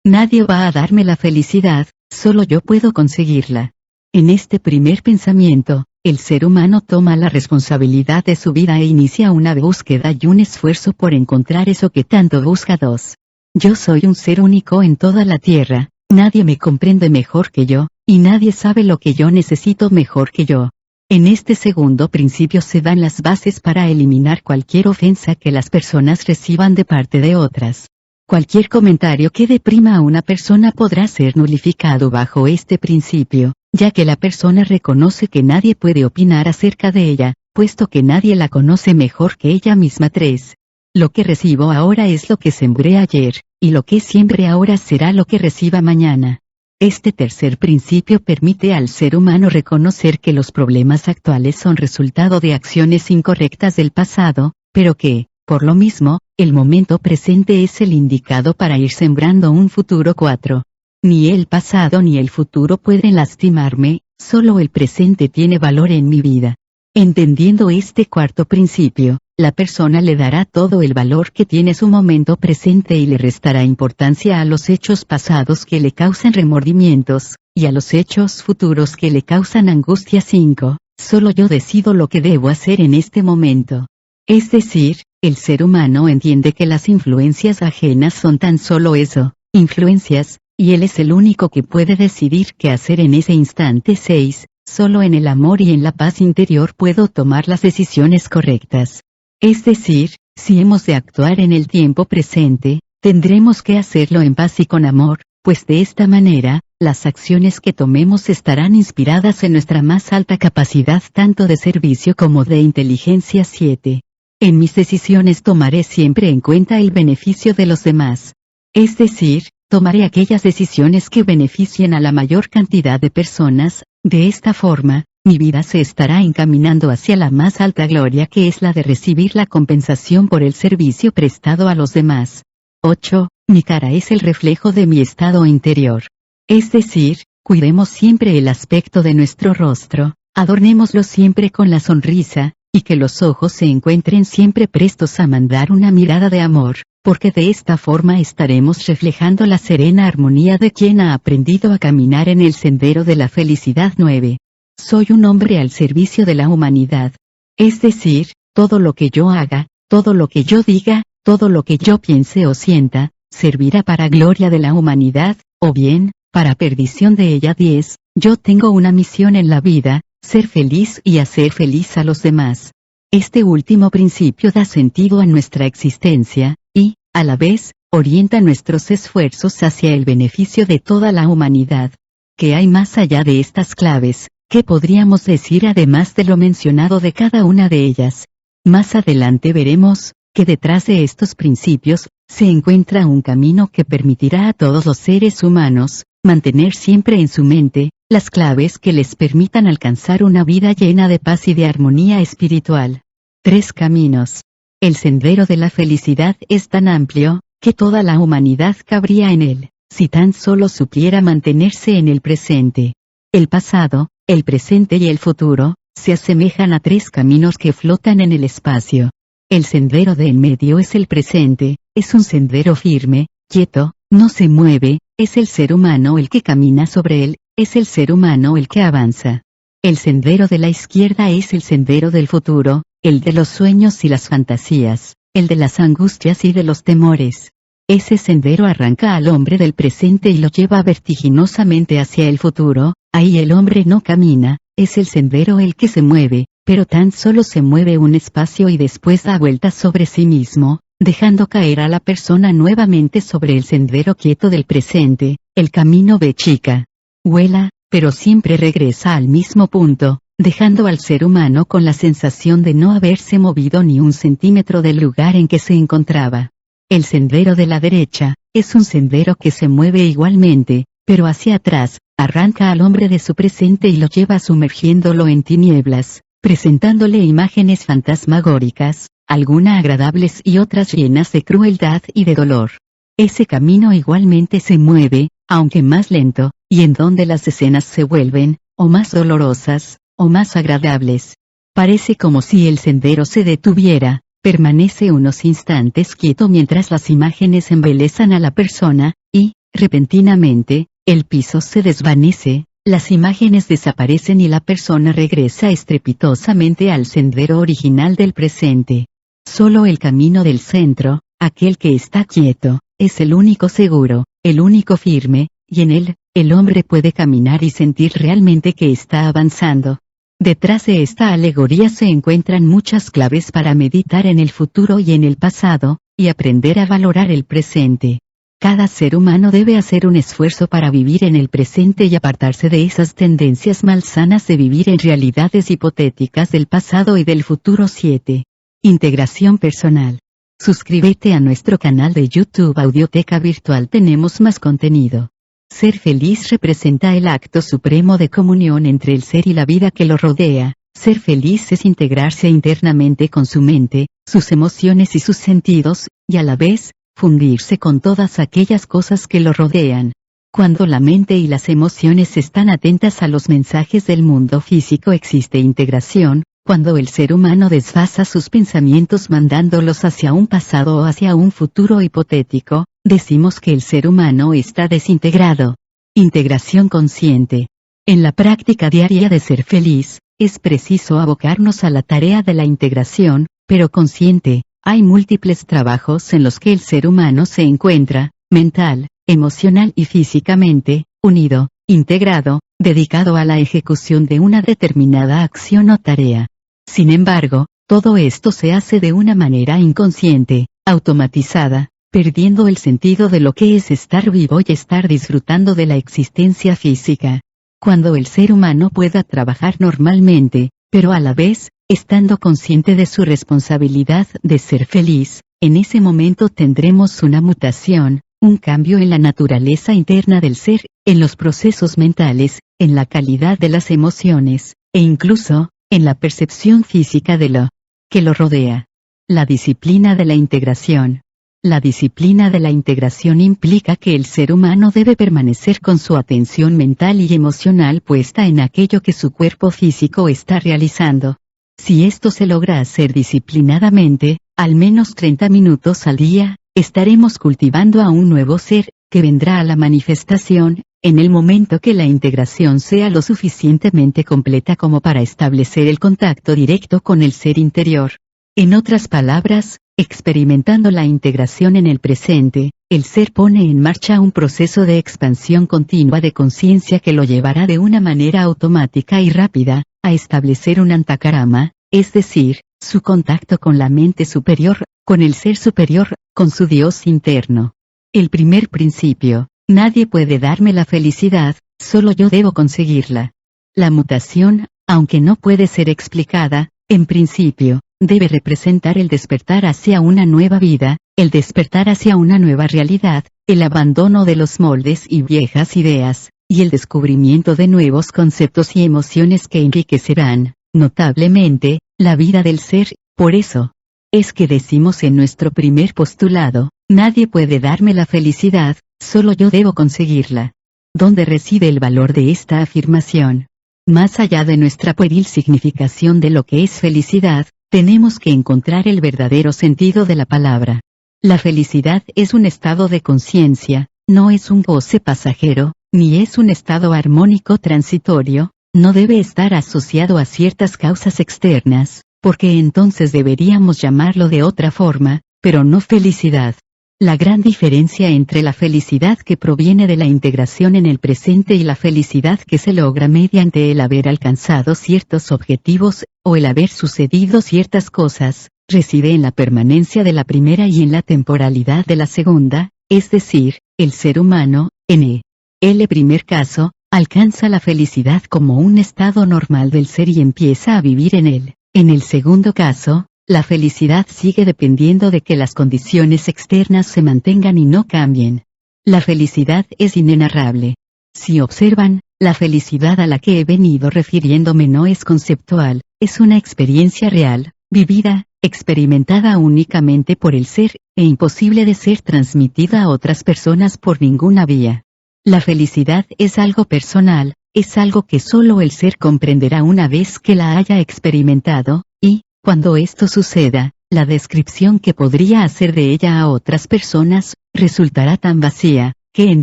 Nadie va a darme la felicidad, solo yo puedo conseguirla. En este primer pensamiento, el ser humano toma la responsabilidad de su vida e inicia una búsqueda y un esfuerzo por encontrar eso que tanto busca. 2. Yo soy un ser único en toda la tierra, nadie me comprende mejor que yo, y nadie sabe lo que yo necesito mejor que yo. En este segundo principio se dan las bases para eliminar cualquier ofensa que las personas reciban de parte de otras. Cualquier comentario que deprima a una persona podrá ser nulificado bajo este principio, ya que la persona reconoce que nadie puede opinar acerca de ella, puesto que nadie la conoce mejor que ella misma. 3. Lo que recibo ahora es lo que sembré ayer, y lo que siembre ahora será lo que reciba mañana. Este tercer principio permite al ser humano reconocer que los problemas actuales son resultado de acciones incorrectas del pasado, pero que, por lo mismo, el momento presente es el indicado para ir sembrando un futuro. 4. Ni el pasado ni el futuro pueden lastimarme, solo el presente tiene valor en mi vida. Entendiendo este cuarto principio, la persona le dará todo el valor que tiene su momento presente y le restará importancia a los hechos pasados que le causan remordimientos, y a los hechos futuros que le causan angustia. 5. Solo yo decido lo que debo hacer en este momento. Es decir, el ser humano entiende que las influencias ajenas son tan solo eso, influencias, y Él es el único que puede decidir qué hacer en ese instante. 6. Solo en el amor y en la paz interior puedo tomar las decisiones correctas. Es decir, si hemos de actuar en el tiempo presente, tendremos que hacerlo en paz y con amor, pues de esta manera, las acciones que tomemos estarán inspiradas en nuestra más alta capacidad tanto de servicio como de inteligencia. 7. En mis decisiones tomaré siempre en cuenta el beneficio de los demás. Es decir, tomaré aquellas decisiones que beneficien a la mayor cantidad de personas. De esta forma, mi vida se estará encaminando hacia la más alta gloria, que es la de recibir la compensación por el servicio prestado a los demás. 8. Mi cara es el reflejo de mi estado interior. Es decir, cuidemos siempre el aspecto de nuestro rostro, adornémoslo siempre con la sonrisa, y que los ojos se encuentren siempre prestos a mandar una mirada de amor, porque de esta forma estaremos reflejando la serena armonía de quien ha aprendido a caminar en el sendero de la felicidad. 9. Soy un hombre al servicio de la humanidad. Es decir, todo lo que yo haga, todo lo que yo diga, todo lo que yo piense o sienta, servirá para gloria de la humanidad, o bien, para perdición de ella. 10. Yo tengo una misión en la vida, ser feliz y hacer feliz a los demás. Este último principio da sentido a nuestra existencia, y, a la vez, orienta nuestros esfuerzos hacia el beneficio de toda la humanidad. ¿Qué hay más allá de estas claves? ¿Qué podríamos decir además de lo mencionado de cada una de ellas? Más adelante veremos, que detrás de estos principios, se encuentra un camino que permitirá a todos los seres humanos, mantener siempre en su mente, las claves que les permitan alcanzar una vida llena de paz y de armonía espiritual. 3 caminos. El sendero de la felicidad es tan amplio, que toda la humanidad cabría en él, si tan solo supiera mantenerse en el presente. El pasado, el presente y el futuro, se asemejan a 3 caminos que flotan en el espacio. El sendero de en medio es el presente, es un sendero firme, quieto, no se mueve, es el ser humano el que camina sobre él, es el ser humano el que avanza. El sendero de la izquierda es el sendero del futuro, el de los sueños y las fantasías, el de las angustias y de los temores. Ese sendero arranca al hombre del presente y lo lleva vertiginosamente hacia el futuro. Ahí el hombre no camina, es el sendero el que se mueve, pero tan solo se mueve un espacio y después da vueltas sobre sí mismo, dejando caer a la persona nuevamente sobre el sendero quieto del presente. El camino ve chica. Vuela, pero siempre regresa al mismo punto, dejando al ser humano con la sensación de no haberse movido ni un centímetro del lugar en que se encontraba. El sendero de la derecha, es un sendero que se mueve igualmente, pero hacia atrás, arranca al hombre de su presente y lo lleva sumergiéndolo en tinieblas, presentándole imágenes fantasmagóricas, algunas agradables y otras llenas de crueldad y de dolor. Ese camino igualmente se mueve, aunque más lento, y en donde las escenas se vuelven, o más dolorosas, o más agradables. Parece como si el sendero se detuviera, permanece unos instantes quieto mientras las imágenes embelezan a la persona, y, repentinamente, el piso se desvanece, las imágenes desaparecen y la persona regresa estrepitosamente al sendero original del presente. Solo el camino del centro, aquel que está quieto, es el único seguro, el único firme, y en él, el hombre puede caminar y sentir realmente que está avanzando. Detrás de esta alegoría se encuentran muchas claves para meditar en el futuro y en el pasado, y aprender a valorar el presente. Cada ser humano debe hacer un esfuerzo para vivir en el presente y apartarse de esas tendencias malsanas de vivir en realidades hipotéticas del pasado y del futuro. 7. Integración personal. Suscríbete a nuestro canal de YouTube Audioteca Virtual. Tenemos más contenido. Ser feliz representa el acto supremo de comunión entre el ser y la vida que lo rodea. Ser feliz es integrarse internamente con su mente, sus emociones y sus sentidos, y a la vez, fundirse con todas aquellas cosas que lo rodean. Cuando la mente y las emociones están atentas a los mensajes del mundo físico existe integración. Cuando el ser humano desfasa sus pensamientos mandándolos hacia un pasado o hacia un futuro hipotético, decimos que el ser humano está desintegrado. Integración consciente. En la práctica diaria de ser feliz, es preciso abocarnos a la tarea de la integración, pero consciente. Hay múltiples trabajos en los que el ser humano se encuentra, mental, emocional y físicamente, unido, integrado, dedicado a la ejecución de una determinada acción o tarea. Sin embargo, todo esto se hace de una manera inconsciente, automatizada, perdiendo el sentido de lo que es estar vivo y estar disfrutando de la existencia física. Cuando el ser humano pueda trabajar normalmente, pero a la vez, estando consciente de su responsabilidad de ser feliz, en ese momento tendremos una mutación, un cambio en la naturaleza interna del ser, en los procesos mentales, en la calidad de las emociones, e incluso, en la percepción física de lo que lo rodea. La disciplina de la integración. La disciplina de la integración implica que el ser humano debe permanecer con su atención mental y emocional puesta en aquello que su cuerpo físico está realizando. Si esto se logra hacer disciplinadamente, al menos 30 minutos al día, estaremos cultivando a un nuevo ser, que vendrá a la manifestación, en el momento que la integración sea lo suficientemente completa como para establecer el contacto directo con el ser interior. En otras palabras, experimentando la integración en el presente, el ser pone en marcha un proceso de expansión continua de conciencia que lo llevará de una manera automática y rápida, a establecer un antakarama, es decir, su contacto con la mente superior, con el ser superior, con su Dios interno. El primer principio: nadie puede darme la felicidad, solo yo debo conseguirla. La mutación, aunque no puede ser explicada, en principio, debe representar el despertar hacia una nueva vida, el despertar hacia una nueva realidad, el abandono de los moldes y viejas ideas, y el descubrimiento de nuevos conceptos y emociones que enriquecerán, notablemente, la vida del ser. Por eso es que decimos en nuestro primer postulado: nadie puede darme la felicidad, solo yo debo conseguirla. ¿Dónde reside el valor de esta afirmación? Más allá de nuestra pueril significación de lo que es felicidad, tenemos que encontrar el verdadero sentido de la palabra. La felicidad es un estado de conciencia, no es un goce pasajero, ni es un estado armónico transitorio, no debe estar asociado a ciertas causas externas, porque entonces deberíamos llamarlo de otra forma, pero no felicidad. La gran diferencia entre la felicidad que proviene de la integración en el presente y la felicidad que se logra mediante el haber alcanzado ciertos objetivos, o el haber sucedido ciertas cosas, reside en la permanencia de la primera y en la temporalidad de la segunda, es decir, el ser humano, en el primer caso, alcanza la felicidad como un estado normal del ser y empieza a vivir en él. En el segundo caso, la felicidad sigue dependiendo de que las condiciones externas se mantengan y no cambien. La felicidad es inenarrable. Si observan, la felicidad a la que he venido refiriéndome no es conceptual, es una experiencia real, vivida, experimentada únicamente por el ser, e imposible de ser transmitida a otras personas por ninguna vía. La felicidad es algo personal, es algo que solo el ser comprenderá una vez que la haya experimentado, y, cuando esto suceda, la descripción que podría hacer de ella a otras personas, resultará tan vacía, que en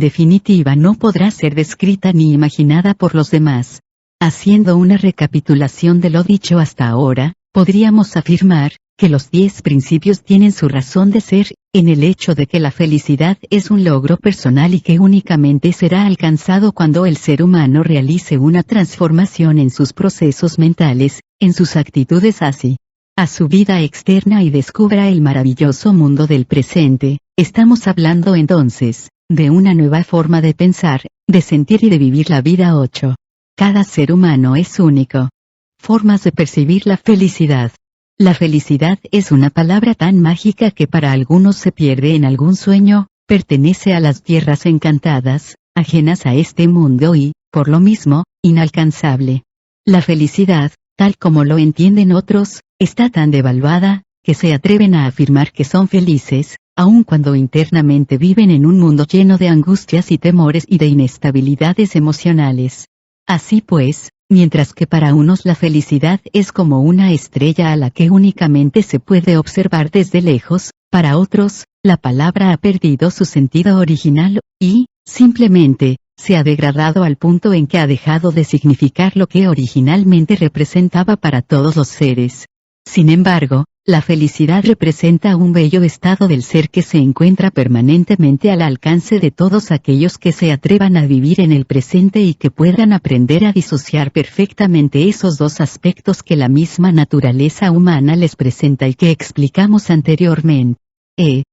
definitiva no podrá ser descrita ni imaginada por los demás. Haciendo una recapitulación de lo dicho hasta ahora, podríamos afirmar, que los 10 principios tienen su razón de ser, en el hecho de que la felicidad es un logro personal y que únicamente será alcanzado cuando el ser humano realice una transformación en sus procesos mentales, en sus actitudes así a su vida externa y descubra el maravilloso mundo del presente. Estamos hablando entonces, de una nueva forma de pensar, de sentir y de vivir la vida. 8. Cada ser humano es único. Formas de percibir la felicidad. La felicidad es una palabra tan mágica que para algunos se pierde en algún sueño, pertenece a las tierras encantadas, ajenas a este mundo y, por lo mismo, inalcanzable. La felicidad, tal como lo entienden otros, está tan devaluada, que se atreven a afirmar que son felices, aun cuando internamente viven en un mundo lleno de angustias y temores y de inestabilidades emocionales. Así pues, mientras que para unos la felicidad es como una estrella a la que únicamente se puede observar desde lejos, para otros, la palabra ha perdido su sentido original, y, simplemente, se ha degradado al punto en que ha dejado de significar lo que originalmente representaba para todos los seres. Sin embargo, la felicidad representa un bello estado del ser que se encuentra permanentemente al alcance de todos aquellos que se atrevan a vivir en el presente y que puedan aprender a disociar perfectamente esos dos aspectos que la misma naturaleza humana les presenta y que explicamos anteriormente,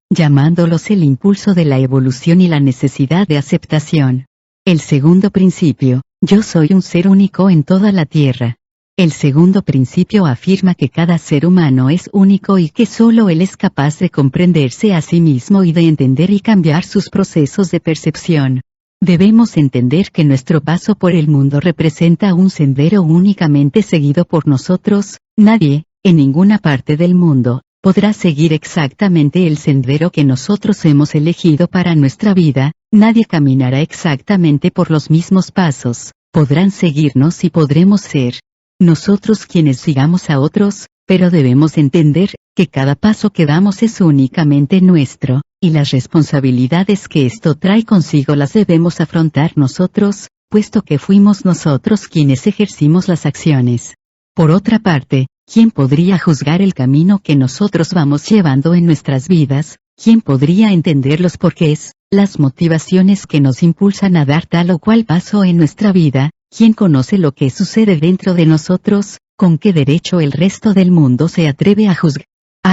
llamándolos el impulso de la evolución y la necesidad de aceptación. El segundo principio, yo soy un ser único en toda la Tierra. El segundo principio afirma que cada ser humano es único y que solo él es capaz de comprenderse a sí mismo y de entender y cambiar sus procesos de percepción. Debemos entender que nuestro paso por el mundo representa un sendero únicamente seguido por nosotros. Nadie, en ninguna parte del mundo, podrá seguir exactamente el sendero que nosotros hemos elegido para nuestra vida. Nadie caminará exactamente por los mismos pasos. Podrán seguirnos y podremos ser nosotros quienes sigamos a otros, pero debemos entender que cada paso que damos es únicamente nuestro, y las responsabilidades que esto trae consigo las debemos afrontar nosotros, puesto que fuimos nosotros quienes ejercimos las acciones. Por otra parte, ¿quién podría juzgar el camino que nosotros vamos llevando en nuestras vidas? ¿Quién podría entender los porqués, las motivaciones que nos impulsan a dar tal o cual paso en nuestra vida? ¿Quién conoce lo que sucede dentro de nosotros? ¿Con qué derecho el resto del mundo se atreve a juzgar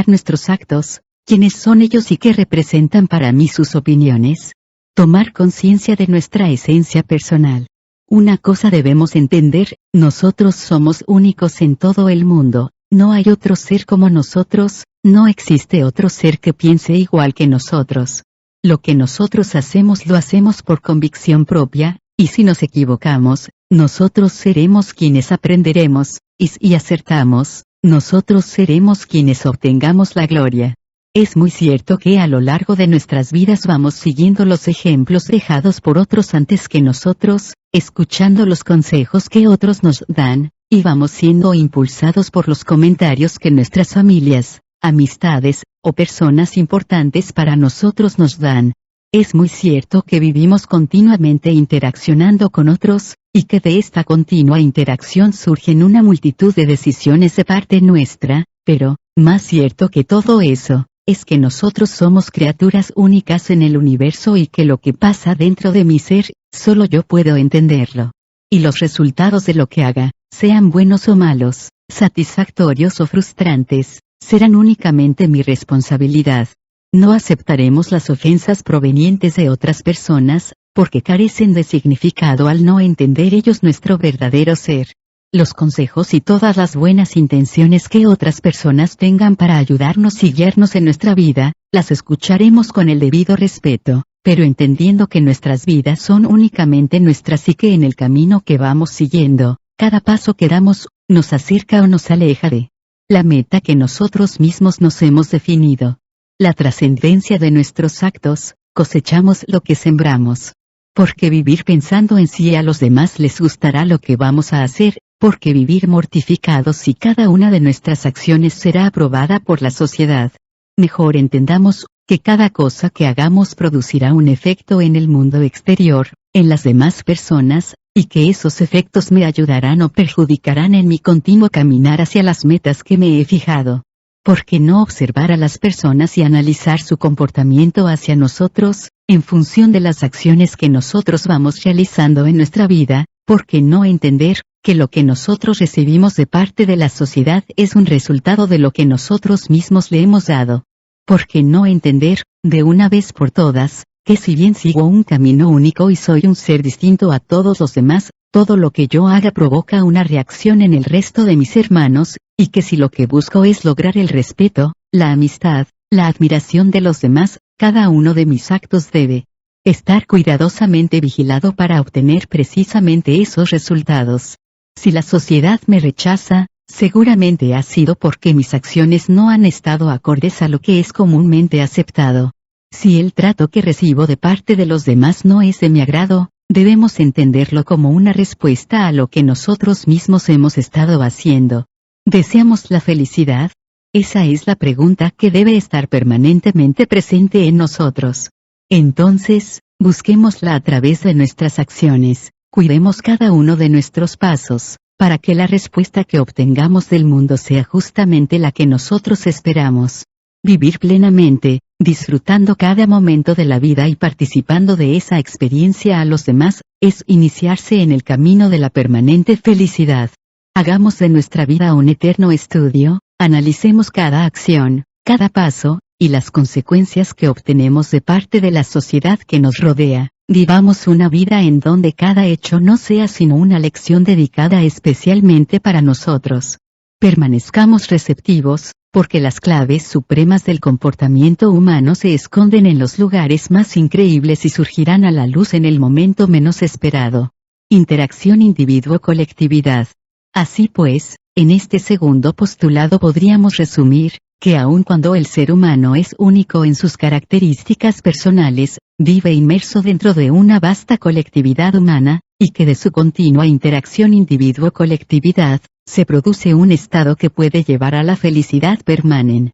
nuestros actos? ¿Quiénes son ellos y qué representan para mí sus opiniones? Tomar conciencia de nuestra esencia personal. Una cosa debemos entender, nosotros somos únicos en todo el mundo, no hay otro ser como nosotros, no existe otro ser que piense igual que nosotros. Lo que nosotros hacemos lo hacemos por convicción propia, y si nos equivocamos, nosotros seremos quienes aprenderemos, y si acertamos, nosotros seremos quienes obtengamos la gloria. Es muy cierto que a lo largo de nuestras vidas vamos siguiendo los ejemplos dejados por otros antes que nosotros, escuchando los consejos que otros nos dan, y vamos siendo impulsados por los comentarios que nuestras familias, amistades, o personas importantes para nosotros nos dan. Es muy cierto que vivimos continuamente interaccionando con otros, y que de esta continua interacción surgen una multitud de decisiones de parte nuestra, pero, más cierto que todo eso, es que nosotros somos criaturas únicas en el universo y que lo que pasa dentro de mi ser, solo yo puedo entenderlo. Y los resultados de lo que haga, sean buenos o malos, satisfactorios o frustrantes, serán únicamente mi responsabilidad. No aceptaremos las ofensas provenientes de otras personas, porque carecen de significado al no entender ellos nuestro verdadero ser. Los consejos y todas las buenas intenciones que otras personas tengan para ayudarnos y guiarnos en nuestra vida, las escucharemos con el debido respeto, pero entendiendo que nuestras vidas son únicamente nuestras y que en el camino que vamos siguiendo, cada paso que damos, nos acerca o nos aleja de la meta que nosotros mismos nos hemos definido. La trascendencia de nuestros actos, cosechamos lo que sembramos. Porque vivir pensando en si a los demás les gustará lo que vamos a hacer, porque vivir mortificados si cada una de nuestras acciones será aprobada por la sociedad. Mejor entendamos que cada cosa que hagamos producirá un efecto en el mundo exterior, en las demás personas, y que esos efectos me ayudarán o perjudicarán en mi continuo caminar hacia las metas que me he fijado. ¿Por qué no observar a las personas y analizar su comportamiento hacia nosotros, en función de las acciones que nosotros vamos realizando en nuestra vida? ¿Por qué no entender que lo que nosotros recibimos de parte de la sociedad es un resultado de lo que nosotros mismos le hemos dado? ¿Por qué no entender, de una vez por todas, que si bien sigo un camino único y soy un ser distinto a todos los demás, todo lo que yo haga provoca una reacción en el resto de mis hermanos, y que si lo que busco es lograr el respeto, la amistad, la admiración de los demás, cada uno de mis actos debe estar cuidadosamente vigilado para obtener precisamente esos resultados? Si la sociedad me rechaza, seguramente ha sido porque mis acciones no han estado acordes a lo que es comúnmente aceptado. Si el trato que recibo de parte de los demás no es de mi agrado, debemos entenderlo como una respuesta a lo que nosotros mismos hemos estado haciendo. ¿Deseamos la felicidad? Esa es la pregunta que debe estar permanentemente presente en nosotros. Entonces, busquémosla a través de nuestras acciones, cuidemos cada uno de nuestros pasos, para que la respuesta que obtengamos del mundo sea justamente la que nosotros esperamos. Vivir plenamente, disfrutando cada momento de la vida y participando de esa experiencia a los demás, es iniciarse en el camino de la permanente felicidad. Hagamos de nuestra vida un eterno estudio, analicemos cada acción, cada paso, y las consecuencias que obtenemos de parte de la sociedad que nos rodea. Vivamos una vida en donde cada hecho no sea sino una lección dedicada especialmente para nosotros. Permanezcamos receptivos, porque las claves supremas del comportamiento humano se esconden en los lugares más increíbles y surgirán a la luz en el momento menos esperado. Interacción individuo-colectividad. Así pues, en este segundo postulado podríamos resumir, que aun cuando el ser humano es único en sus características personales, vive inmerso dentro de una vasta colectividad humana, y que de su continua interacción individuo-colectividad, se produce un estado que puede llevar a la felicidad permanente,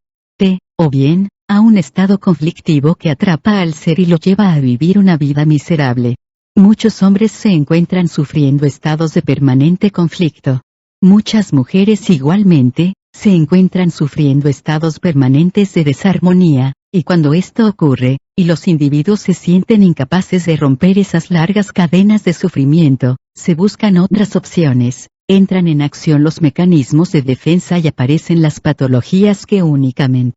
o bien, a un estado conflictivo que atrapa al ser y lo lleva a vivir una vida miserable. Muchos hombres se encuentran sufriendo estados de permanente conflicto. Muchas mujeres igualmente, se encuentran sufriendo estados permanentes de desarmonía, y cuando esto ocurre, y los individuos se sienten incapaces de romper esas largas cadenas de sufrimiento, se buscan otras opciones, entran en acción los mecanismos de defensa y aparecen las patologías que únicamente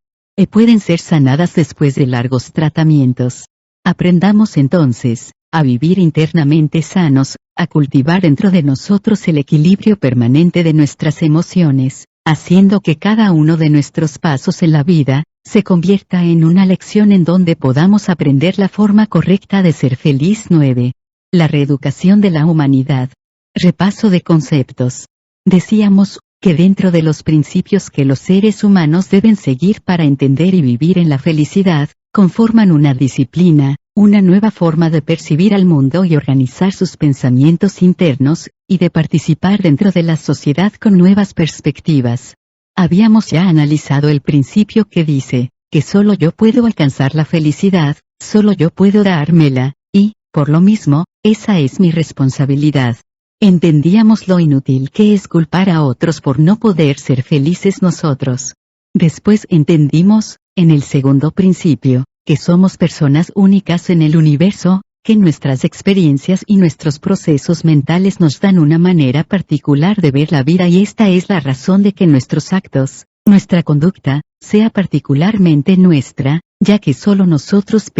pueden ser sanadas después de largos tratamientos. Aprendamos entonces, a vivir internamente sanos, a cultivar dentro de nosotros el equilibrio permanente de nuestras emociones, haciendo que cada uno de nuestros pasos en la vida, se convierta en una lección en donde podamos aprender la forma correcta de ser feliz. 9. La reeducación de la humanidad. Repaso de conceptos. Decíamos, que dentro de los principios que los seres humanos deben seguir para entender y vivir en la felicidad, conforman una disciplina, una nueva forma de percibir al mundo y organizar sus pensamientos internos, y de participar dentro de la sociedad con nuevas perspectivas. Habíamos ya analizado el principio que dice, que solo yo puedo alcanzar la felicidad, solo yo puedo dármela, y, por lo mismo, esa es mi responsabilidad. Entendíamos lo inútil que es culpar a otros por no poder ser felices nosotros. Después entendimos, en el segundo principio, que somos personas únicas en el universo, que nuestras experiencias y nuestros procesos mentales nos dan una manera particular de ver la vida y esta es la razón de que nuestros actos, nuestra conducta, sea particularmente nuestra, ya que solo nosotros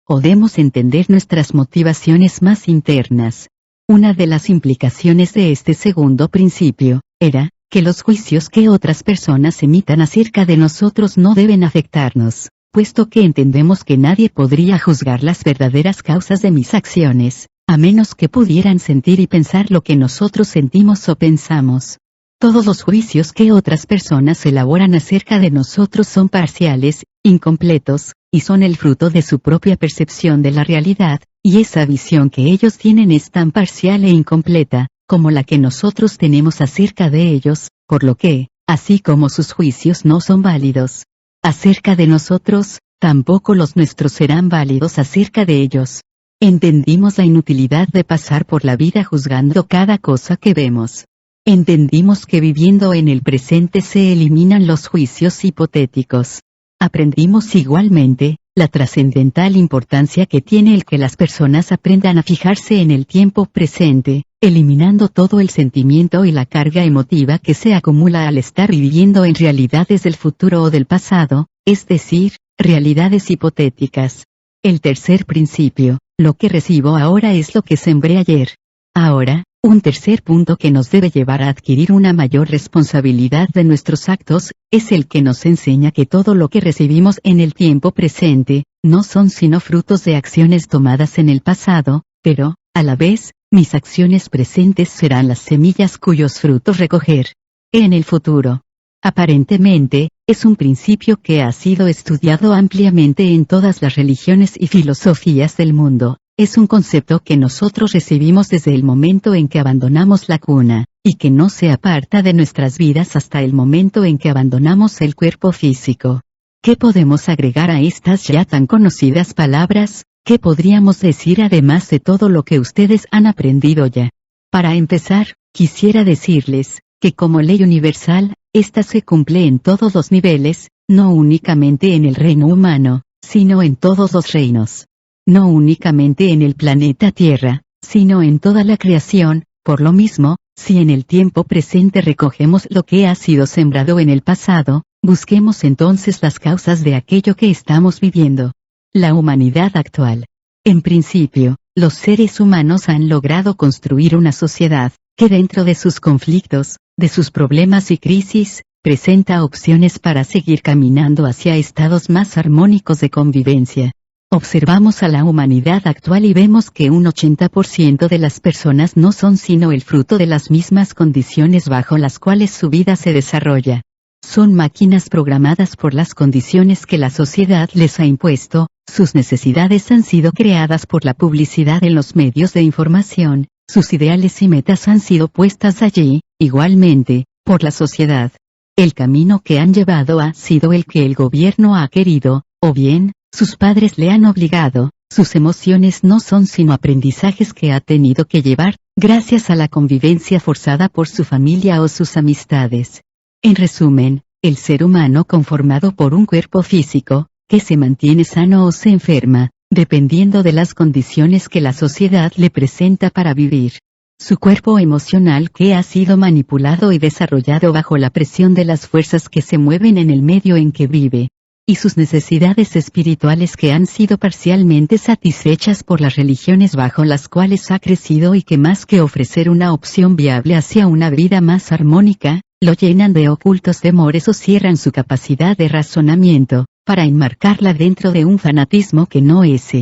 podemos entender nuestras motivaciones más internas. Una de las implicaciones de este segundo principio, era, que los juicios que otras personas emitan acerca de nosotros no deben afectarnos, puesto que entendemos que nadie podría juzgar las verdaderas causas de mis acciones, a menos que pudieran sentir y pensar lo que nosotros sentimos o pensamos. Todos los juicios que otras personas elaboran acerca de nosotros son parciales, incompletos, y son el fruto de su propia percepción de la realidad, y esa visión que ellos tienen es tan parcial e incompleta, como la que nosotros tenemos acerca de ellos, por lo que, así como sus juicios no son válidos acerca de nosotros, tampoco los nuestros serán válidos acerca de ellos. Entendimos la inutilidad de pasar por la vida juzgando cada cosa que vemos. Entendimos que viviendo en el presente se eliminan los juicios hipotéticos. Aprendimos igualmente, la trascendental importancia que tiene el que las personas aprendan a fijarse en el tiempo presente, eliminando todo el sentimiento y la carga emotiva que se acumula al estar viviendo en realidades del futuro o del pasado, es decir, realidades hipotéticas. El tercer principio, lo que recibo ahora es lo que sembré ayer. Ahora, un tercer punto que nos debe llevar a adquirir una mayor responsabilidad de nuestros actos, es el que nos enseña que todo lo que recibimos en el tiempo presente, no son sino frutos de acciones tomadas en el pasado, pero, a la vez, mis acciones presentes serán las semillas cuyos frutos recoger en el futuro. Aparentemente, es un principio que ha sido estudiado ampliamente en todas las religiones y filosofías del mundo. Es un concepto que nosotros recibimos desde el momento en que abandonamos la cuna, y que no se aparta de nuestras vidas hasta el momento en que abandonamos el cuerpo físico. ¿Qué podemos agregar a estas ya tan conocidas palabras? ¿Qué podríamos decir además de todo lo que ustedes han aprendido ya? Para empezar, quisiera decirles, que como ley universal, esta se cumple en todos los niveles, no únicamente en el reino humano, sino en todos los reinos. No únicamente en el planeta Tierra, sino en toda la creación. Por lo mismo, si en el tiempo presente recogemos lo que ha sido sembrado en el pasado, busquemos entonces las causas de aquello que estamos viviendo. La humanidad actual. En principio, los seres humanos han logrado construir una sociedad, que dentro de sus conflictos, de sus problemas y crisis, presenta opciones para seguir caminando hacia estados más armónicos de convivencia. Observamos a la humanidad actual y vemos que un 80% de las personas no son sino el fruto de las mismas condiciones bajo las cuales su vida se desarrolla. Son máquinas programadas por las condiciones que la sociedad les ha impuesto, sus necesidades han sido creadas por la publicidad en los medios de información, sus ideales y metas han sido puestas allí, igualmente, por la sociedad. El camino que han llevado ha sido el que el gobierno ha querido, o bien, sus padres le han obligado, sus emociones no son sino aprendizajes que ha tenido que llevar, gracias a la convivencia forzada por su familia o sus amistades. En resumen, el ser humano conformado por un cuerpo físico, que se mantiene sano o se enferma, dependiendo de las condiciones que la sociedad le presenta para vivir. Su cuerpo emocional que ha sido manipulado y desarrollado bajo la presión de las fuerzas que se mueven en el medio en que vive. Y sus necesidades espirituales que han sido parcialmente satisfechas por las religiones bajo las cuales ha crecido y que más que ofrecer una opción viable hacia una vida más armónica, lo llenan de ocultos temores o cierran su capacidad de razonamiento, para enmarcarla dentro de un fanatismo que no es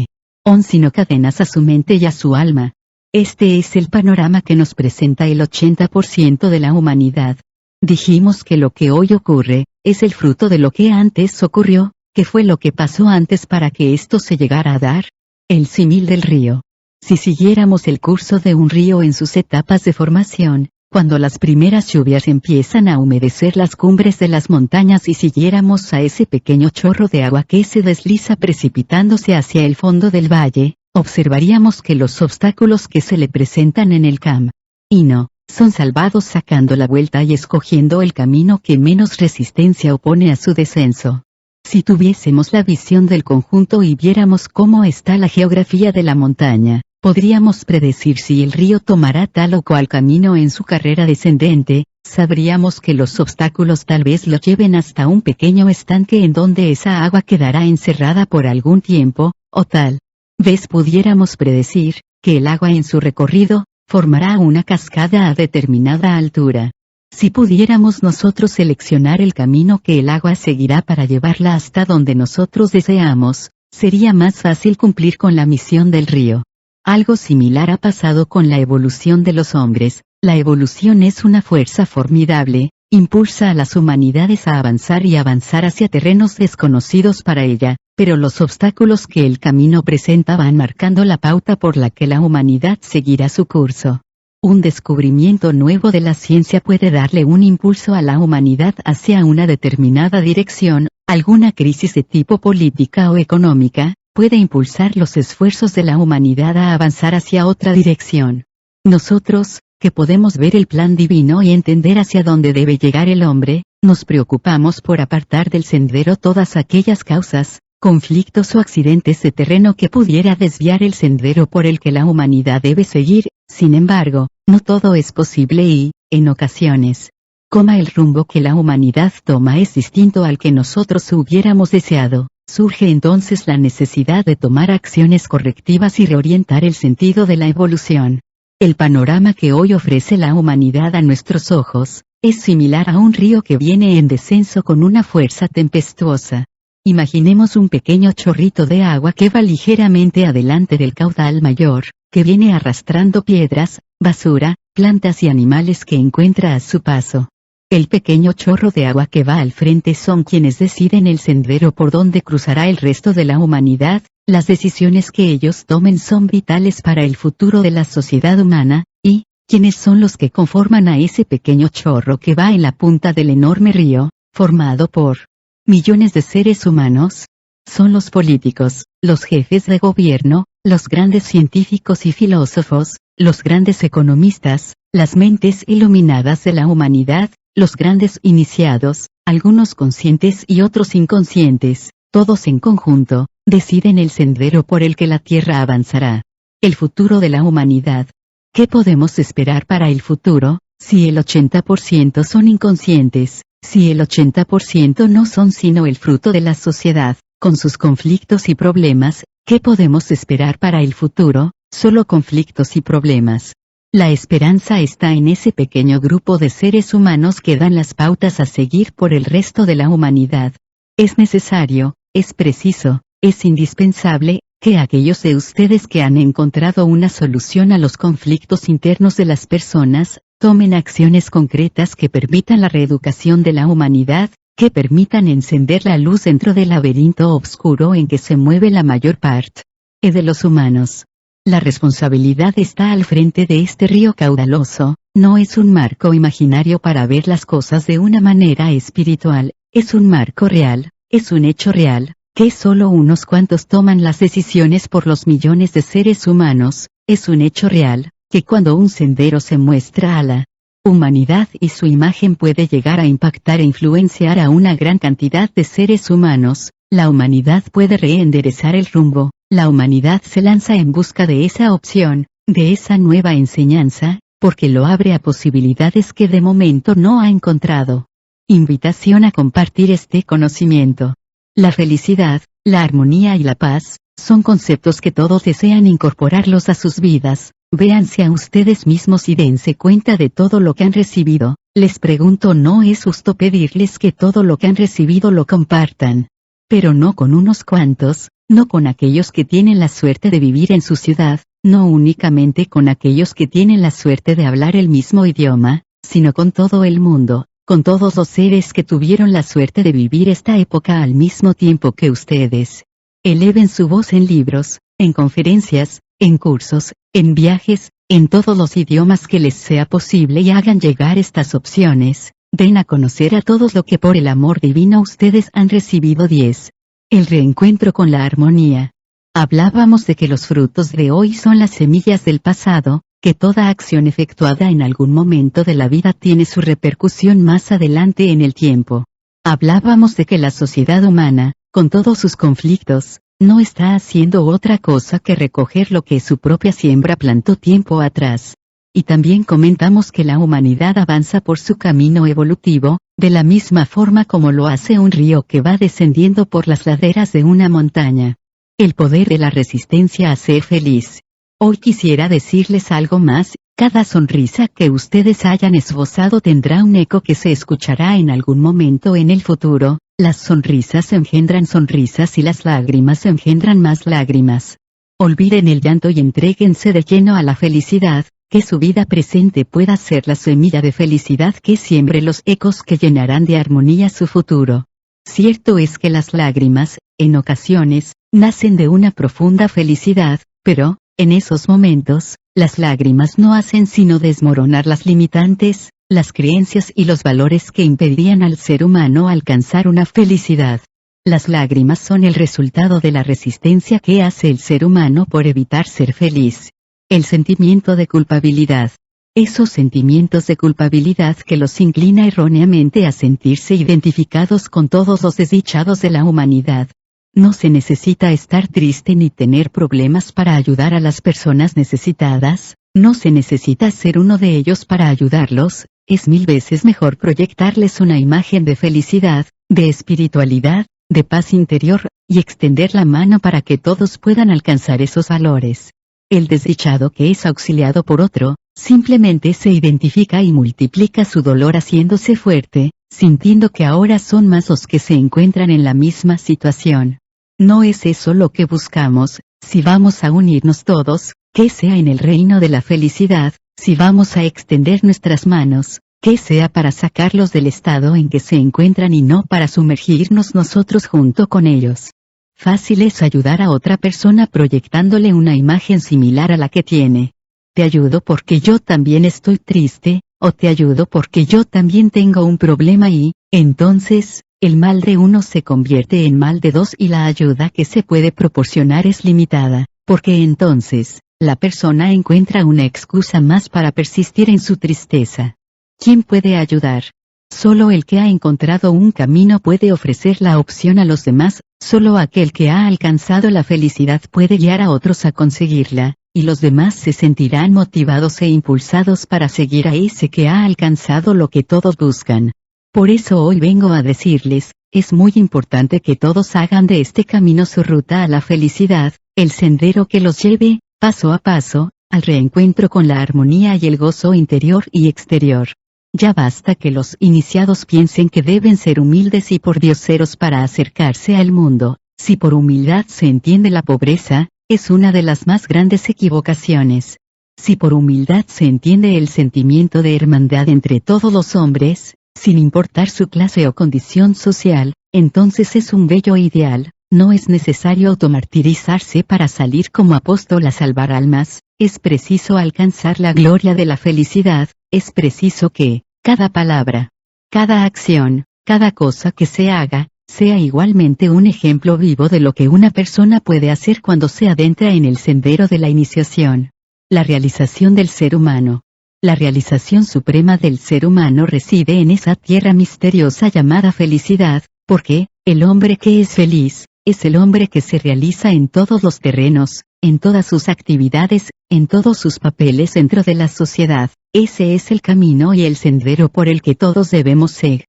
sino cadenas a su mente y a su alma. Este es el panorama que nos presenta el 80% de la humanidad. Dijimos que lo que hoy ocurre, es el fruto de lo que antes ocurrió, que fue lo que pasó antes para que esto se llegara a dar. El símil del río. Si siguiéramos el curso de un río en sus etapas de formación, cuando las primeras lluvias empiezan a humedecer las cumbres de las montañas y siguiéramos a ese pequeño chorro de agua que se desliza precipitándose hacia el fondo del valle, observaríamos que los obstáculos que se le presentan en el camino son salvados sacando la vuelta y escogiendo el camino que menos resistencia opone a su descenso. Si tuviésemos la visión del conjunto y viéramos cómo está la geografía de la montaña, podríamos predecir si el río tomará tal o cual camino en su carrera descendente, sabríamos que los obstáculos tal vez lo lleven hasta un pequeño estanque en donde esa agua quedará encerrada por algún tiempo, o tal vez pudiéramos predecir, que el agua en su recorrido, formará una cascada a determinada altura. Si pudiéramos nosotros seleccionar el camino que el agua seguirá para llevarla hasta donde nosotros deseamos, sería más fácil cumplir con la misión del río. Algo similar ha pasado con la evolución de los hombres. La evolución es una fuerza formidable, impulsa a las humanidades a avanzar y avanzar hacia terrenos desconocidos para ella, pero los obstáculos que el camino presenta van marcando la pauta por la que la humanidad seguirá su curso. Un descubrimiento nuevo de la ciencia puede darle un impulso a la humanidad hacia una determinada dirección, alguna crisis de tipo política o económica, puede impulsar los esfuerzos de la humanidad a avanzar hacia otra dirección. Nosotros, que podemos ver el plan divino y entender hacia dónde debe llegar el hombre, nos preocupamos por apartar del sendero todas aquellas causas, conflictos o accidentes de terreno que pudiera desviar el sendero por el que la humanidad debe seguir. Sin embargo, no todo es posible y, en ocasiones, el rumbo que la humanidad toma es distinto al que nosotros hubiéramos deseado. Surge entonces la necesidad de tomar acciones correctivas y reorientar el sentido de la evolución. El panorama que hoy ofrece la humanidad a nuestros ojos, es similar a un río que viene en descenso con una fuerza tempestuosa. Imaginemos un pequeño chorrito de agua que va ligeramente adelante del caudal mayor, que viene arrastrando piedras, basura, plantas y animales que encuentra a su paso. El pequeño chorro de agua que va al frente son quienes deciden el sendero por donde cruzará el resto de la humanidad. Las decisiones que ellos tomen son vitales para el futuro de la sociedad humana, y, ¿quiénes son los que conforman a ese pequeño chorro que va en la punta del enorme río, formado por millones de seres humanos? Son los políticos, los jefes de gobierno, los grandes científicos y filósofos, los grandes economistas, las mentes iluminadas de la humanidad, los grandes iniciados, algunos conscientes y otros inconscientes, todos en conjunto, deciden el sendero por el que la Tierra avanzará. El futuro de la humanidad. ¿Qué podemos esperar para el futuro, si el 80% son inconscientes, si el 80% no son sino el fruto de la sociedad, con sus conflictos y problemas? ¿Qué podemos esperar para el futuro? Solo conflictos y problemas. La esperanza está en ese pequeño grupo de seres humanos que dan las pautas a seguir por el resto de la humanidad. Es necesario, es preciso, es indispensable, que aquellos de ustedes que han encontrado una solución a los conflictos internos de las personas, tomen acciones concretas que permitan la reeducación de la humanidad, que permitan encender la luz dentro del laberinto oscuro en que se mueve la mayor parte de los humanos. La responsabilidad está al frente de este río caudaloso, no es un marco imaginario para ver las cosas de una manera espiritual, es un marco real, es un hecho real, que solo unos cuantos toman las decisiones por los millones de seres humanos, es un hecho real, que cuando un sendero se muestra a la humanidad y su imagen puede llegar a impactar e influenciar a una gran cantidad de seres humanos, la humanidad puede reenderezar el rumbo, la humanidad se lanza en busca de esa opción, de esa nueva enseñanza, porque lo abre a posibilidades que de momento no ha encontrado. Invitación a compartir este conocimiento. La felicidad, la armonía y la paz, son conceptos que todos desean incorporarlos a sus vidas. Véanse a ustedes mismos y dense cuenta de todo lo que han recibido. Les pregunto, ¿no es justo pedirles que todo lo que han recibido lo compartan? Pero no con unos cuantos, no con aquellos que tienen la suerte de vivir en su ciudad, no únicamente con aquellos que tienen la suerte de hablar el mismo idioma, sino con todo el mundo, con todos los seres que tuvieron la suerte de vivir esta época al mismo tiempo que ustedes. Eleven su voz en libros, en conferencias, en cursos, en viajes, en todos los idiomas que les sea posible y hagan llegar estas opciones. Den a conocer a todos lo que por el amor divino ustedes han recibido. 10. El reencuentro con la armonía. Hablábamos de que los frutos de hoy son las semillas del pasado, que toda acción efectuada en algún momento de la vida tiene su repercusión más adelante en el tiempo. Hablábamos de que la sociedad humana, con todos sus conflictos, no está haciendo otra cosa que recoger lo que su propia siembra plantó tiempo atrás. Y también comentamos que la humanidad avanza por su camino evolutivo, de la misma forma como lo hace un río que va descendiendo por las laderas de una montaña. El poder de la resistencia hace feliz. Hoy quisiera decirles algo más: cada sonrisa que ustedes hayan esbozado tendrá un eco que se escuchará en algún momento en el futuro. Las sonrisas engendran sonrisas y las lágrimas engendran más lágrimas. Olviden el llanto y entréguense de lleno a la felicidad, que su vida presente pueda ser la semilla de felicidad que siembre los ecos que llenarán de armonía su futuro. Cierto es que las lágrimas, en ocasiones, nacen de una profunda felicidad, pero, en esos momentos, las lágrimas no hacen sino desmoronar las limitantes, las creencias y los valores que impedían al ser humano alcanzar una felicidad. Las lágrimas son el resultado de la resistencia que hace el ser humano por evitar ser feliz. El sentimiento de culpabilidad. Esos sentimientos de culpabilidad que los inclina erróneamente a sentirse identificados con todos los desdichados de la humanidad. No se necesita estar triste ni tener problemas para ayudar a las personas necesitadas, no se necesita ser uno de ellos para ayudarlos, es 1000 veces mejor proyectarles una imagen de felicidad, de espiritualidad, de paz interior, y extender la mano para que todos puedan alcanzar esos valores. El desdichado que es auxiliado por otro, simplemente se identifica y multiplica su dolor haciéndose fuerte, sintiendo que ahora son más los que se encuentran en la misma situación. No es eso lo que buscamos. Si vamos a unirnos todos, que sea en el reino de la felicidad. Si vamos a extender nuestras manos, que sea para sacarlos del estado en que se encuentran y no para sumergirnos nosotros junto con ellos. Fácil es ayudar a otra persona proyectándole una imagen similar a la que tiene. Te ayudo porque yo también estoy triste, o te ayudo porque yo también tengo un problema y, entonces, el mal de uno se convierte en mal de dos y la ayuda que se puede proporcionar es limitada, porque entonces, la persona encuentra una excusa más para persistir en su tristeza. ¿Quién puede ayudar? Solo el que ha encontrado un camino puede ofrecer la opción a los demás, solo aquel que ha alcanzado la felicidad puede guiar a otros a conseguirla, y los demás se sentirán motivados e impulsados para seguir a ese que ha alcanzado lo que todos buscan. Por eso hoy vengo a decirles, es muy importante que todos hagan de este camino su ruta a la felicidad, el sendero que los lleve, paso a paso, al reencuentro con la armonía y el gozo interior y exterior. Ya basta que los iniciados piensen que deben ser humildes y pordioseros para acercarse al mundo. Si por humildad se entiende la pobreza, es una de las más grandes equivocaciones. Si por humildad se entiende el sentimiento de hermandad entre todos los hombres, sin importar su clase o condición social, entonces es un bello ideal. No es necesario automartirizarse para salir como apóstol a salvar almas, es preciso alcanzar la gloria de la felicidad, es preciso que, cada palabra, cada acción, cada cosa que se haga, sea igualmente un ejemplo vivo de lo que una persona puede hacer cuando se adentra en el sendero de la iniciación. La realización del ser humano. La realización suprema del ser humano reside en esa tierra misteriosa llamada felicidad, porque, el hombre que es feliz, es el hombre que se realiza en todos los terrenos, en todas sus actividades, en todos sus papeles dentro de la sociedad. Ese es el camino y el sendero por el que todos debemos seguir.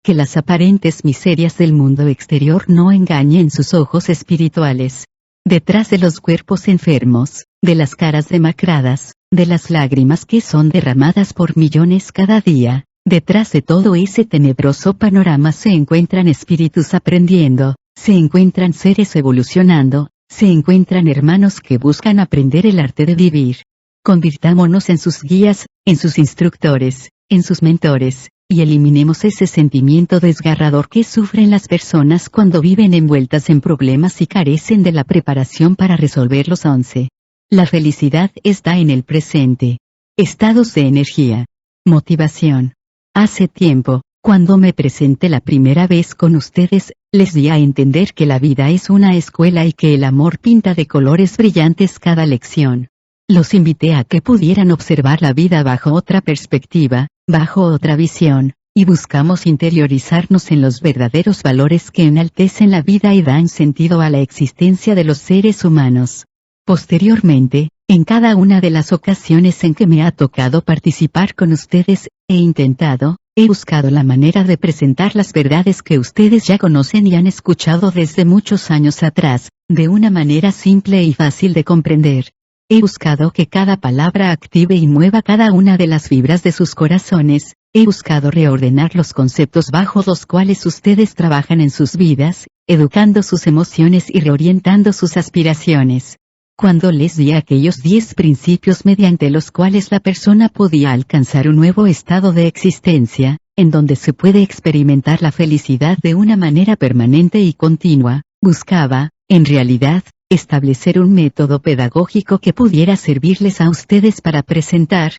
Que las aparentes miserias del mundo exterior no engañen sus ojos espirituales. Detrás de los cuerpos enfermos, de las caras demacradas, de las lágrimas que son derramadas por millones cada día, detrás de todo ese tenebroso panorama se encuentran espíritus aprendiendo, se encuentran seres evolucionando, se encuentran hermanos que buscan aprender el arte de vivir. Convirtámonos en sus guías, en sus instructores, en sus mentores, y eliminemos ese sentimiento desgarrador que sufren las personas cuando viven envueltas en problemas y carecen de la preparación para resolverlos. 11. La felicidad está en el presente. Estados de energía. Motivación. Hace tiempo, cuando me presenté la primera vez con ustedes, les di a entender que la vida es una escuela y que el amor pinta de colores brillantes cada lección. Los invité a que pudieran observar la vida bajo otra perspectiva, bajo otra visión, y buscamos interiorizarnos en los verdaderos valores que enaltecen la vida y dan sentido a la existencia de los seres humanos. Posteriormente, en cada una de las ocasiones en que me ha tocado participar con ustedes, he buscado la manera de presentar las verdades que ustedes ya conocen y han escuchado desde muchos años atrás, de una manera simple y fácil de comprender. He buscado que cada palabra active y mueva cada una de las fibras de sus corazones, he buscado reordenar los conceptos bajo los cuales ustedes trabajan en sus vidas, educando sus emociones y reorientando sus aspiraciones. Cuando les di aquellos 10 principios mediante los cuales la persona podía alcanzar un nuevo estado de existencia, en donde se puede experimentar la felicidad de una manera permanente y continua, buscaba, en realidad, establecer un método pedagógico que pudiera servirles a ustedes para presentar,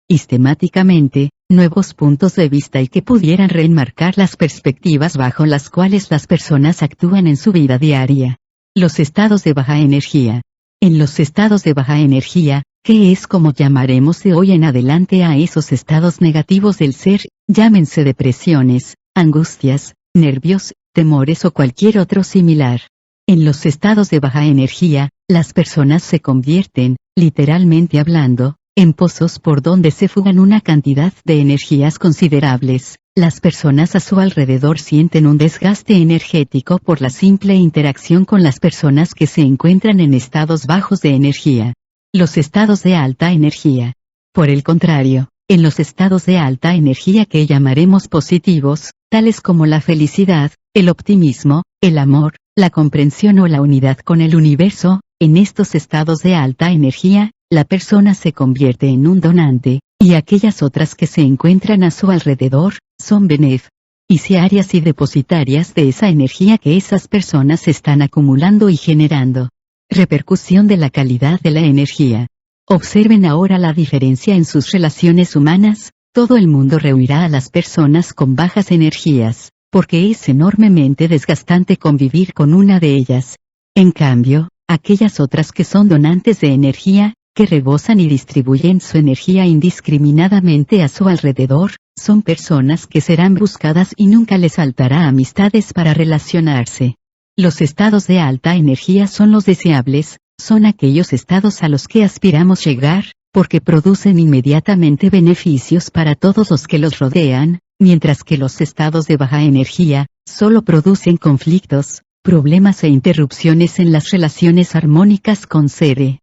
sistemáticamente, nuevos puntos de vista y que pudieran reenmarcar las perspectivas bajo las cuales las personas actúan en su vida diaria. Los estados de baja energía. En los estados de baja energía, que es como llamaremos de hoy en adelante a esos estados negativos del ser, llámense depresiones, angustias, nervios, temores o cualquier otro similar. En los estados de baja energía, las personas se convierten, literalmente hablando, en pozos por donde se fugan una cantidad de energías considerables. Las personas a su alrededor sienten un desgaste energético por la simple interacción con las personas que se encuentran en estados bajos de energía. Los estados de alta energía. Por el contrario, en los estados de alta energía que llamaremos positivos, tales como la felicidad, el optimismo, el amor, la comprensión o la unidad con el universo, en estos estados de alta energía, la persona se convierte en un donante, y aquellas otras que se encuentran a su alrededor, son beneficiarias y depositarias de esa energía que esas personas están acumulando y generando. Repercusión de la calidad de la energía. Observen ahora la diferencia en sus relaciones humanas, todo el mundo rehuirá a las personas con bajas energías, porque es enormemente desgastante convivir con una de ellas. En cambio, Aquellas otras que son donantes de energía, que rebosan y distribuyen su energía indiscriminadamente a su alrededor, son personas que serán buscadas y nunca les faltará amistades para relacionarse. Los estados de alta energía son los deseables, son aquellos estados a los que aspiramos llegar, porque producen inmediatamente beneficios para todos los que los rodean, mientras que los estados de baja energía, solo producen conflictos, problemas e interrupciones en las relaciones armónicas con seres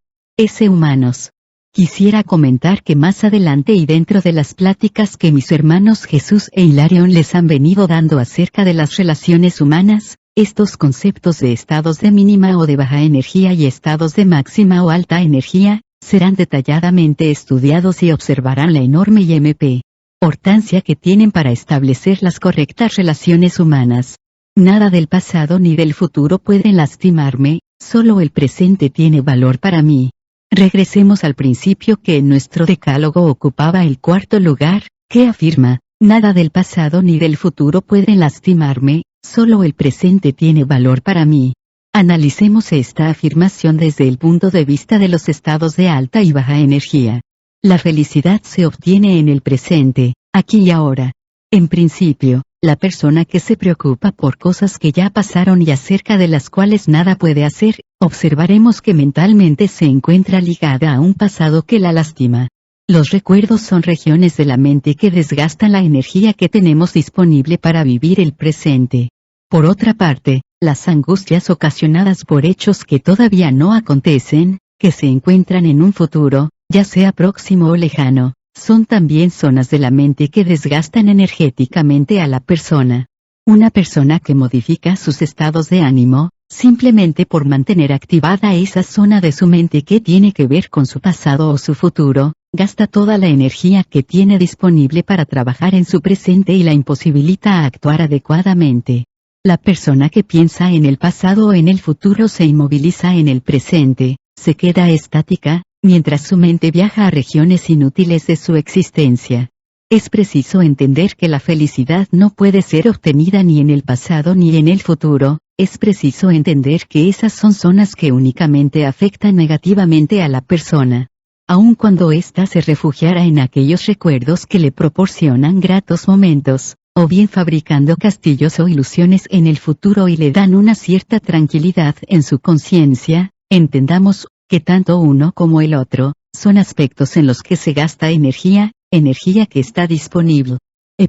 humanos. Quisiera comentar que más adelante y dentro de las pláticas que mis hermanos Jesús e Hilarión les han venido dando acerca de las relaciones humanas, estos conceptos de estados de mínima o de baja energía y estados de máxima o alta energía, serán detalladamente estudiados y observarán la enorme y importancia que tienen para establecer las correctas relaciones humanas. Nada del pasado ni del futuro pueden lastimarme, solo el presente tiene valor para mí. Regresemos al principio que en nuestro decálogo ocupaba el cuarto lugar, que afirma, nada del pasado ni del futuro pueden lastimarme, solo el presente tiene valor para mí. Analicemos esta afirmación desde el punto de vista de los estados de alta y baja energía. La felicidad se obtiene en el presente, aquí y ahora. En principio, la persona que se preocupa por cosas que ya pasaron y acerca de las cuales nada puede hacer, observaremos que mentalmente se encuentra ligada a un pasado que la lastima. Los recuerdos son regiones de la mente que desgastan la energía que tenemos disponible para vivir el presente. Por otra parte, las angustias ocasionadas por hechos que todavía no acontecen, que se encuentran en un futuro, ya sea próximo o lejano, son también zonas de la mente que desgastan energéticamente a la persona. Una persona que modifica sus estados de ánimo, simplemente por mantener activada esa zona de su mente que tiene que ver con su pasado o su futuro, gasta toda la energía que tiene disponible para trabajar en su presente y la imposibilita a actuar adecuadamente. La persona que piensa en el pasado o en el futuro se inmoviliza en el presente, se queda estática, mientras su mente viaja a regiones inútiles de su existencia. Es preciso entender que la felicidad no puede ser obtenida ni en el pasado ni en el futuro, es preciso entender que esas son zonas que únicamente afectan negativamente a la persona. Aun cuando ésta se refugiara en aquellos recuerdos que le proporcionan gratos momentos, o bien fabricando castillos o ilusiones en el futuro y le dan una cierta tranquilidad en su conciencia, entendamos que tanto uno como el otro, son aspectos en los que se gasta energía que está disponible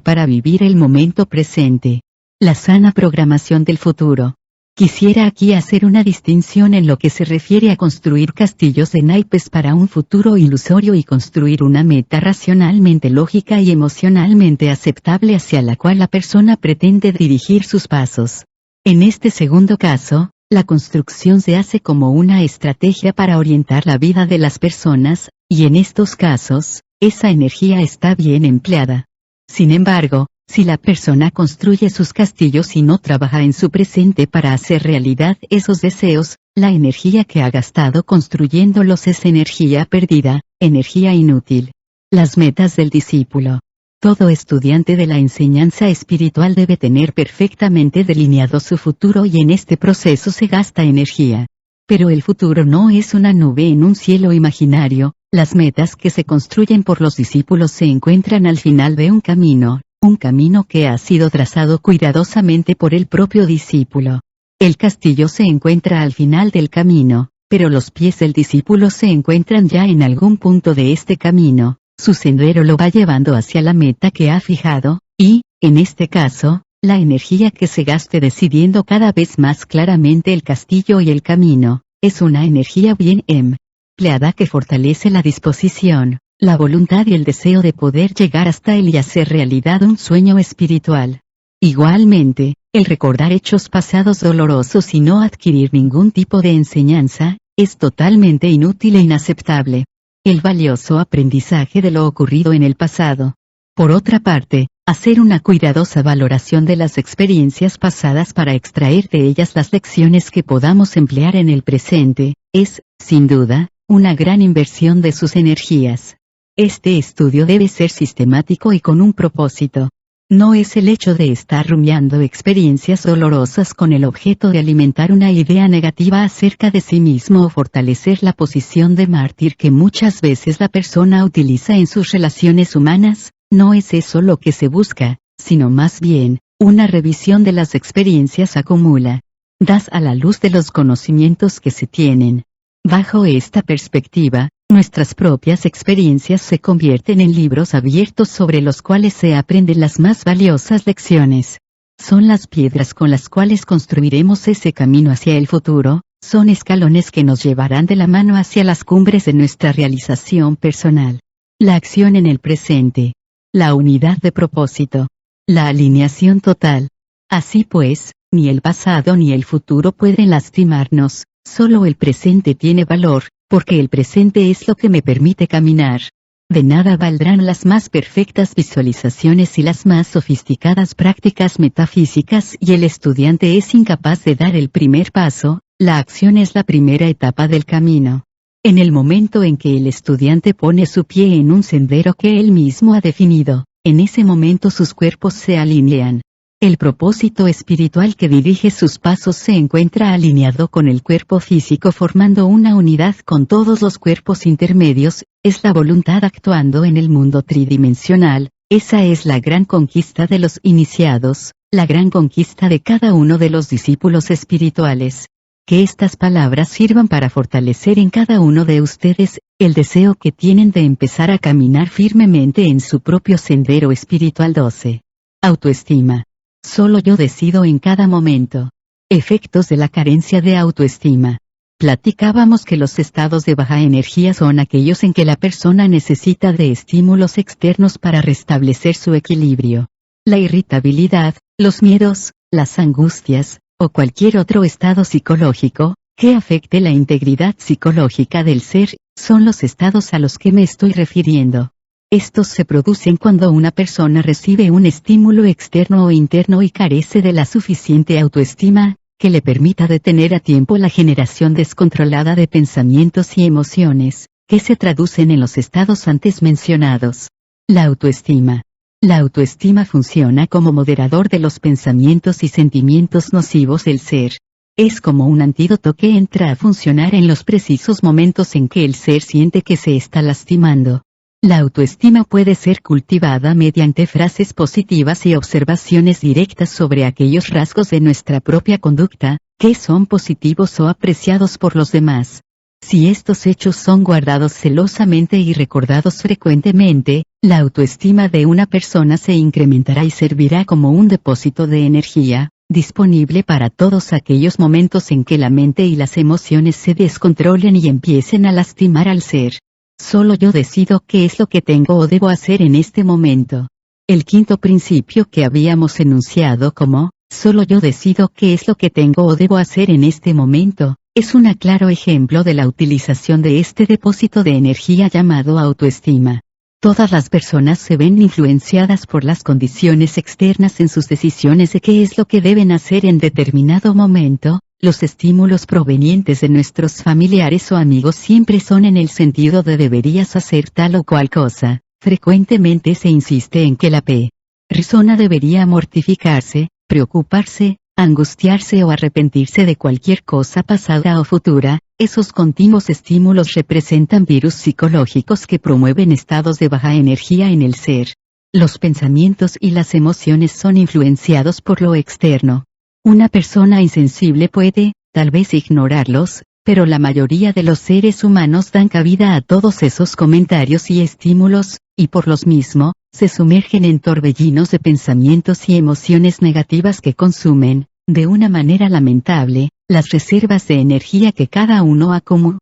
para vivir el momento presente. La sana programación del futuro. Quisiera aquí hacer una distinción en lo que se refiere a construir castillos de naipes para un futuro ilusorio y construir una meta racionalmente lógica y emocionalmente aceptable hacia la cual la persona pretende dirigir sus pasos. En este segundo caso, la construcción se hace como una estrategia para orientar la vida de las personas, y en estos casos, esa energía está bien empleada. Sin embargo, si la persona construye sus castillos y no trabaja en su presente para hacer realidad esos deseos, la energía que ha gastado construyéndolos es energía perdida, energía inútil. Las metas del discípulo. Todo estudiante de la enseñanza espiritual debe tener perfectamente delineado su futuro y en este proceso se gasta energía. Pero el futuro no es una nube en un cielo imaginario, las metas que se construyen por los discípulos se encuentran al final de un camino que ha sido trazado cuidadosamente por el propio discípulo. El castillo se encuentra al final del camino, pero los pies del discípulo se encuentran ya en algún punto de este camino. Su sendero lo va llevando hacia la meta que ha fijado, y, en este caso, la energía que se gaste decidiendo cada vez más claramente el castillo y el camino, es una energía bien empleada que fortalece la disposición, la voluntad y el deseo de poder llegar hasta él y hacer realidad un sueño espiritual. Igualmente, el recordar hechos pasados dolorosos y no adquirir ningún tipo de enseñanza, es totalmente inútil e inaceptable. El valioso aprendizaje de lo ocurrido en el pasado. Por otra parte, hacer una cuidadosa valoración de las experiencias pasadas para extraer de ellas las lecciones que podamos emplear en el presente, es, sin duda, una gran inversión de sus energías. Este estudio debe ser sistemático y con un propósito. No es el hecho de estar rumiando experiencias dolorosas con el objeto de alimentar una idea negativa acerca de sí mismo o fortalecer la posición de mártir que muchas veces la persona utiliza en sus relaciones humanas. No es eso lo que se busca, sino más bien, una revisión de las experiencias acumula. Das a la luz de los conocimientos que se tienen. Bajo esta perspectiva, nuestras propias experiencias se convierten en libros abiertos sobre los cuales se aprenden las más valiosas lecciones. Son las piedras con las cuales construiremos ese camino hacia el futuro, son escalones que nos llevarán de la mano hacia las cumbres de nuestra realización personal. La acción en el presente. La unidad de propósito. La alineación total. Así pues, ni el pasado ni el futuro pueden lastimarnos, solo el presente tiene valor, porque el presente es lo que me permite caminar. De nada valdrán las más perfectas visualizaciones y las más sofisticadas prácticas metafísicas y el estudiante es incapaz de dar el primer paso. La acción es la primera etapa del camino. En el momento en que el estudiante pone su pie en un sendero que él mismo ha definido, en ese momento sus cuerpos se alinean. El propósito espiritual que dirige sus pasos se encuentra alineado con el cuerpo físico formando una unidad con todos los cuerpos intermedios, es la voluntad actuando en el mundo tridimensional. Esa es la gran conquista de los iniciados, la gran conquista de cada uno de los discípulos espirituales. Que estas palabras sirvan para fortalecer en cada uno de ustedes, el deseo que tienen de empezar a caminar firmemente en su propio sendero espiritual. 12. Autoestima. Solo yo decido en cada momento. Efectos de la carencia de autoestima. Platicábamos que los estados de baja energía son aquellos en que la persona necesita de estímulos externos para restablecer su equilibrio. La irritabilidad, los miedos, las angustias, o cualquier otro estado psicológico, que afecte la integridad psicológica del ser, son los estados a los que me estoy refiriendo. Estos se producen cuando una persona recibe un estímulo externo o interno y carece de la suficiente autoestima, que le permita detener a tiempo la generación descontrolada de pensamientos y emociones, que se traducen en los estados antes mencionados. La autoestima. La autoestima funciona como moderador de los pensamientos y sentimientos nocivos del ser. Es como un antídoto que entra a funcionar en los precisos momentos en que el ser siente que se está lastimando. La autoestima puede ser cultivada mediante frases positivas y observaciones directas sobre aquellos rasgos de nuestra propia conducta, que son positivos o apreciados por los demás. Si estos hechos son guardados celosamente y recordados frecuentemente, la autoestima de una persona se incrementará y servirá como un depósito de energía, disponible para todos aquellos momentos en que la mente y las emociones se descontrolen y empiecen a lastimar al ser. Solo yo decido qué es lo que tengo o debo hacer en este momento. El quinto principio que habíamos enunciado como, solo yo decido qué es lo que tengo o debo hacer en este momento, es un claro ejemplo de la utilización de este depósito de energía llamado autoestima. Todas las personas se ven influenciadas por las condiciones externas en sus decisiones de qué es lo que deben hacer en determinado momento. Los estímulos provenientes de nuestros familiares o amigos siempre son en el sentido de deberías hacer tal o cual cosa. Frecuentemente se insiste en que la persona debería mortificarse, preocuparse, angustiarse o arrepentirse de cualquier cosa pasada o futura. Esos continuos estímulos representan virus psicológicos que promueven estados de baja energía en el ser. Los pensamientos y las emociones son influenciados por lo externo. Una persona insensible puede, tal vez ignorarlos, pero la mayoría de los seres humanos dan cabida a todos esos comentarios y estímulos, y por los mismos, se sumergen en torbellinos de pensamientos y emociones negativas que consumen, de una manera lamentable, las reservas de energía que cada uno acumula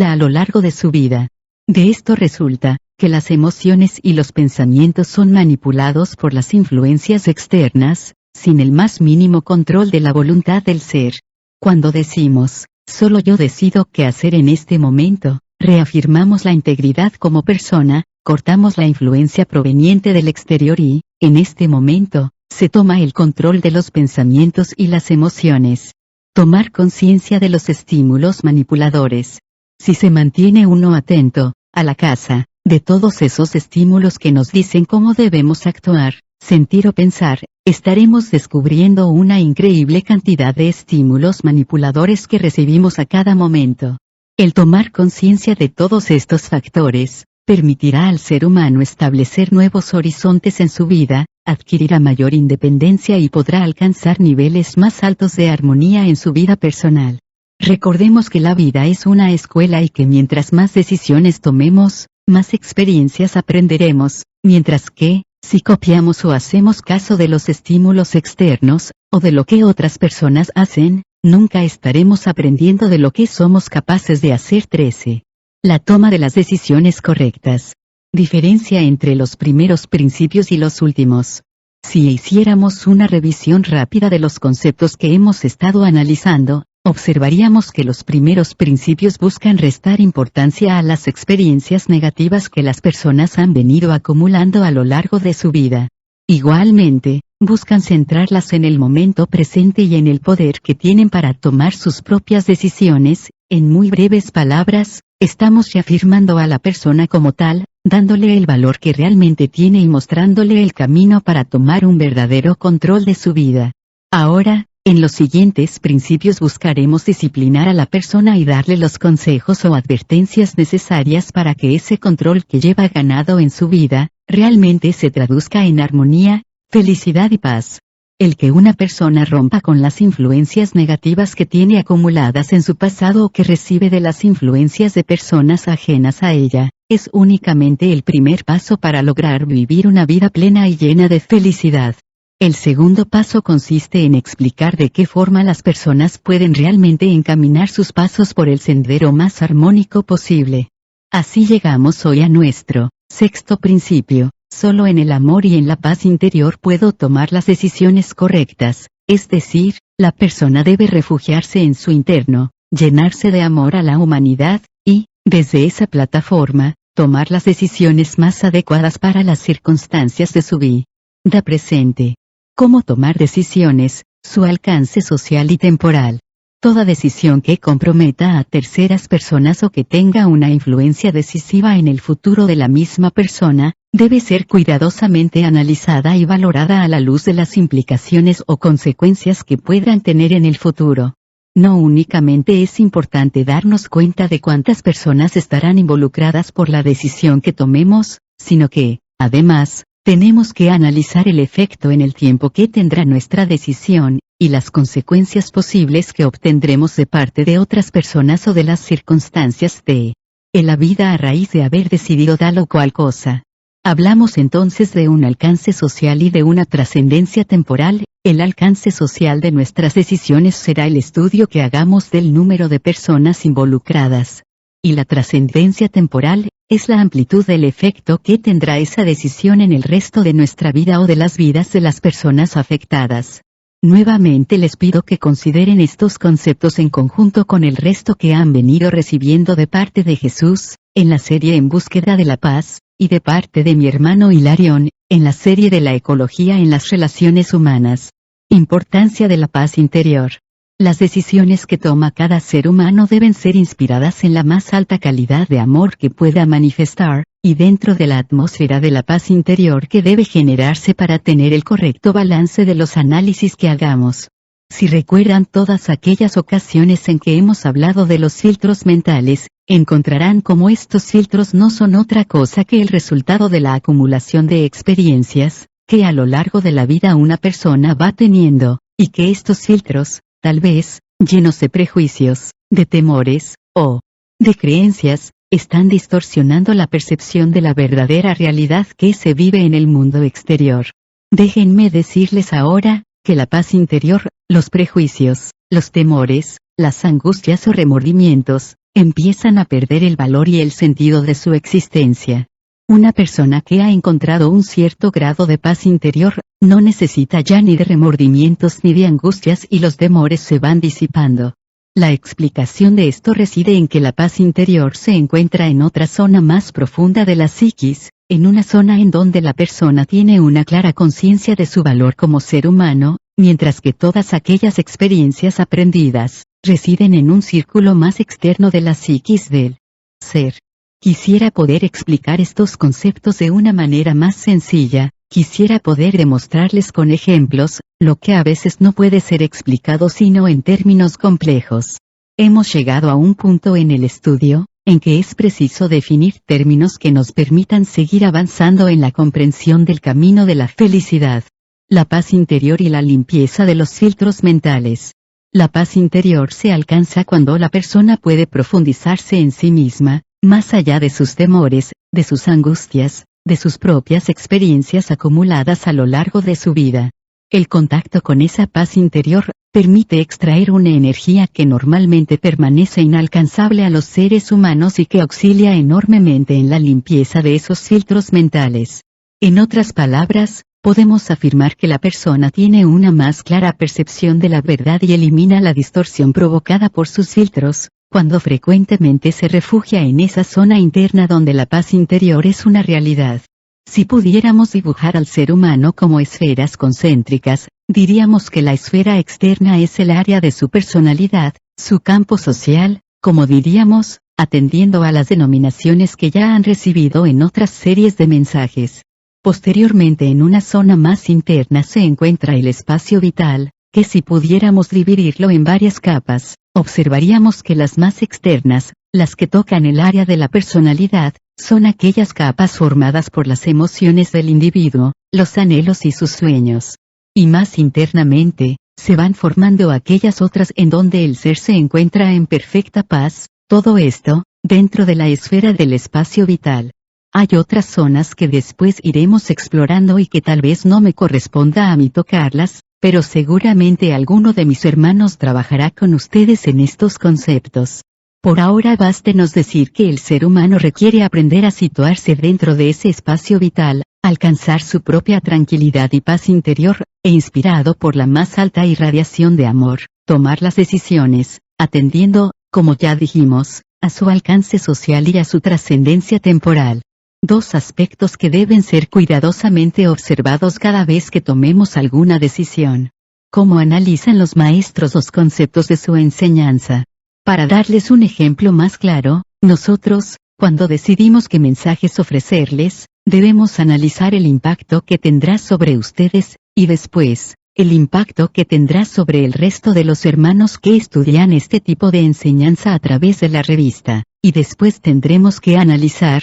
a lo largo de su vida. De esto resulta, que las emociones y los pensamientos son manipulados por las influencias externas, sin el más mínimo control de la voluntad del ser. Cuando decimos, solo yo decido qué hacer en este momento, reafirmamos la integridad como persona, cortamos la influencia proveniente del exterior y, en este momento, se toma el control de los pensamientos y las emociones. Tomar conciencia de los estímulos manipuladores. Si se mantiene uno atento, a la caza, de todos esos estímulos que nos dicen cómo debemos actuar, sentir o pensar, estaremos descubriendo una increíble cantidad de estímulos manipuladores que recibimos a cada momento. El tomar conciencia de todos estos factores, permitirá al ser humano establecer nuevos horizontes en su vida, adquirirá mayor independencia y podrá alcanzar niveles más altos de armonía en su vida personal. Recordemos que la vida es una escuela y que mientras más decisiones tomemos, más experiencias aprenderemos, mientras que, si copiamos o hacemos caso de los estímulos externos, o de lo que otras personas hacen, nunca estaremos aprendiendo de lo que somos capaces de hacer. 13. La toma de las decisiones correctas. Diferencia entre los primeros principios y los últimos. Si hiciéramos una revisión rápida de los conceptos que hemos estado analizando, observaríamos que los primeros principios buscan restar importancia a las experiencias negativas que las personas han venido acumulando a lo largo de su vida. Igualmente, buscan centrarlas en el momento presente y en el poder que tienen para tomar sus propias decisiones. En muy breves palabras, estamos reafirmando a la persona como tal, dándole el valor que realmente tiene y mostrándole el camino para tomar un verdadero control de su vida. Ahora, en los siguientes principios buscaremos disciplinar a la persona y darle los consejos o advertencias necesarias para que ese control que lleva ganado en su vida, realmente se traduzca en armonía, felicidad y paz. El que una persona rompa con las influencias negativas que tiene acumuladas en su pasado o que recibe de las influencias de personas ajenas a ella, es únicamente el primer paso para lograr vivir una vida plena y llena de felicidad. El segundo paso consiste en explicar de qué forma las personas pueden realmente encaminar sus pasos por el sendero más armónico posible. Así llegamos hoy a nuestro sexto principio: solo en el amor y en la paz interior puedo tomar las decisiones correctas, es decir, la persona debe refugiarse en su interno, llenarse de amor a la humanidad, y, desde esa plataforma, tomar las decisiones más adecuadas para las circunstancias de su vida presente. Cómo tomar decisiones, su alcance social y temporal. Toda decisión que comprometa a terceras personas o que tenga una influencia decisiva en el futuro de la misma persona, debe ser cuidadosamente analizada y valorada a la luz de las implicaciones o consecuencias que puedan tener en el futuro. No únicamente es importante darnos cuenta de cuántas personas estarán involucradas por la decisión que tomemos, sino que, además, tenemos que analizar el efecto en el tiempo que tendrá nuestra decisión, y las consecuencias posibles que obtendremos de parte de otras personas o de las circunstancias de la vida a raíz de haber decidido tal o cual cosa. Hablamos entonces de un alcance social y de una trascendencia temporal. El alcance social de nuestras decisiones será el estudio que hagamos del número de personas involucradas. Y la trascendencia temporal es la amplitud del efecto que tendrá esa decisión en el resto de nuestra vida o de las vidas de las personas afectadas. Nuevamente les pido que consideren estos conceptos en conjunto con el resto que han venido recibiendo de parte de Jesús, en la serie En búsqueda de la paz, y de parte de mi hermano Hilarión, en la serie de la ecología en las relaciones humanas. Importancia de la paz interior. Las decisiones que toma cada ser humano deben ser inspiradas en la más alta calidad de amor que pueda manifestar, y dentro de la atmósfera de la paz interior que debe generarse para tener el correcto balance de los análisis que hagamos. Si recuerdan todas aquellas ocasiones en que hemos hablado de los filtros mentales, encontrarán cómo estos filtros no son otra cosa que el resultado de la acumulación de experiencias, que a lo largo de la vida una persona va teniendo, y que estos filtros, tal vez, llenos de prejuicios, de temores, o de creencias, están distorsionando la percepción de la verdadera realidad que se vive en el mundo exterior. Déjenme decirles ahora, que la paz interior, los prejuicios, los temores, las angustias o remordimientos, empiezan a perder el valor y el sentido de su existencia. Una persona que ha encontrado un cierto grado de paz interior, no necesita ya ni de remordimientos ni de angustias y los temores se van disipando. La explicación de esto reside en que la paz interior se encuentra en otra zona más profunda de la psiquis, en una zona en donde la persona tiene una clara conciencia de su valor como ser humano, mientras que todas aquellas experiencias aprendidas, residen en un círculo más externo de la psiquis del ser. Quisiera poder explicar estos conceptos de una manera más sencilla, Quisiera poder demostrarles con ejemplos, lo que a veces no puede ser explicado sino en términos complejos. Hemos llegado a un punto en el estudio, en que es preciso definir términos que nos permitan seguir avanzando en la comprensión del camino de la felicidad, la paz interior y la limpieza de los filtros mentales. La paz interior se alcanza cuando la persona puede profundizarse en sí misma, más allá de sus temores, de sus angustias, de sus propias experiencias acumuladas a lo largo de su vida. El contacto con esa paz interior permite extraer una energía que normalmente permanece inalcanzable a los seres humanos y que auxilia enormemente en la limpieza de esos filtros mentales. En otras palabras, podemos afirmar que la persona tiene una más clara percepción de la verdad y elimina la distorsión provocada por sus filtros, cuando frecuentemente se refugia en esa zona interna donde la paz interior es una realidad. Si pudiéramos dibujar al ser humano como esferas concéntricas, diríamos que la esfera externa es el área de su personalidad, su campo social, como diríamos, atendiendo a las denominaciones que ya han recibido en otras series de mensajes. Posteriormente en una zona más interna se encuentra el espacio vital, que si pudiéramos dividirlo en varias capas, observaríamos que las más externas, las que tocan el área de la personalidad, son aquellas capas formadas por las emociones del individuo, los anhelos y sus sueños. Y más internamente, se van formando aquellas otras en donde el ser se encuentra en perfecta paz, todo esto, dentro de la esfera del espacio vital. Hay otras zonas que después iremos explorando y que tal vez no me corresponda a mí tocarlas, pero seguramente alguno de mis hermanos trabajará con ustedes en estos conceptos. Por ahora bástenos decir que el ser humano requiere aprender a situarse dentro de ese espacio vital, alcanzar su propia tranquilidad y paz interior, e inspirado por la más alta irradiación de amor, tomar las decisiones, atendiendo, como ya dijimos, a su alcance social y a su trascendencia temporal. Dos aspectos que deben ser cuidadosamente observados cada vez que tomemos alguna decisión. ¿Cómo analizan los maestros los conceptos de su enseñanza? Para darles un ejemplo más claro, nosotros, cuando decidimos qué mensajes ofrecerles, debemos analizar el impacto que tendrá sobre ustedes, y después, el impacto que tendrá sobre el resto de los hermanos que estudian este tipo de enseñanza a través de la revista, y después tendremos que analizar,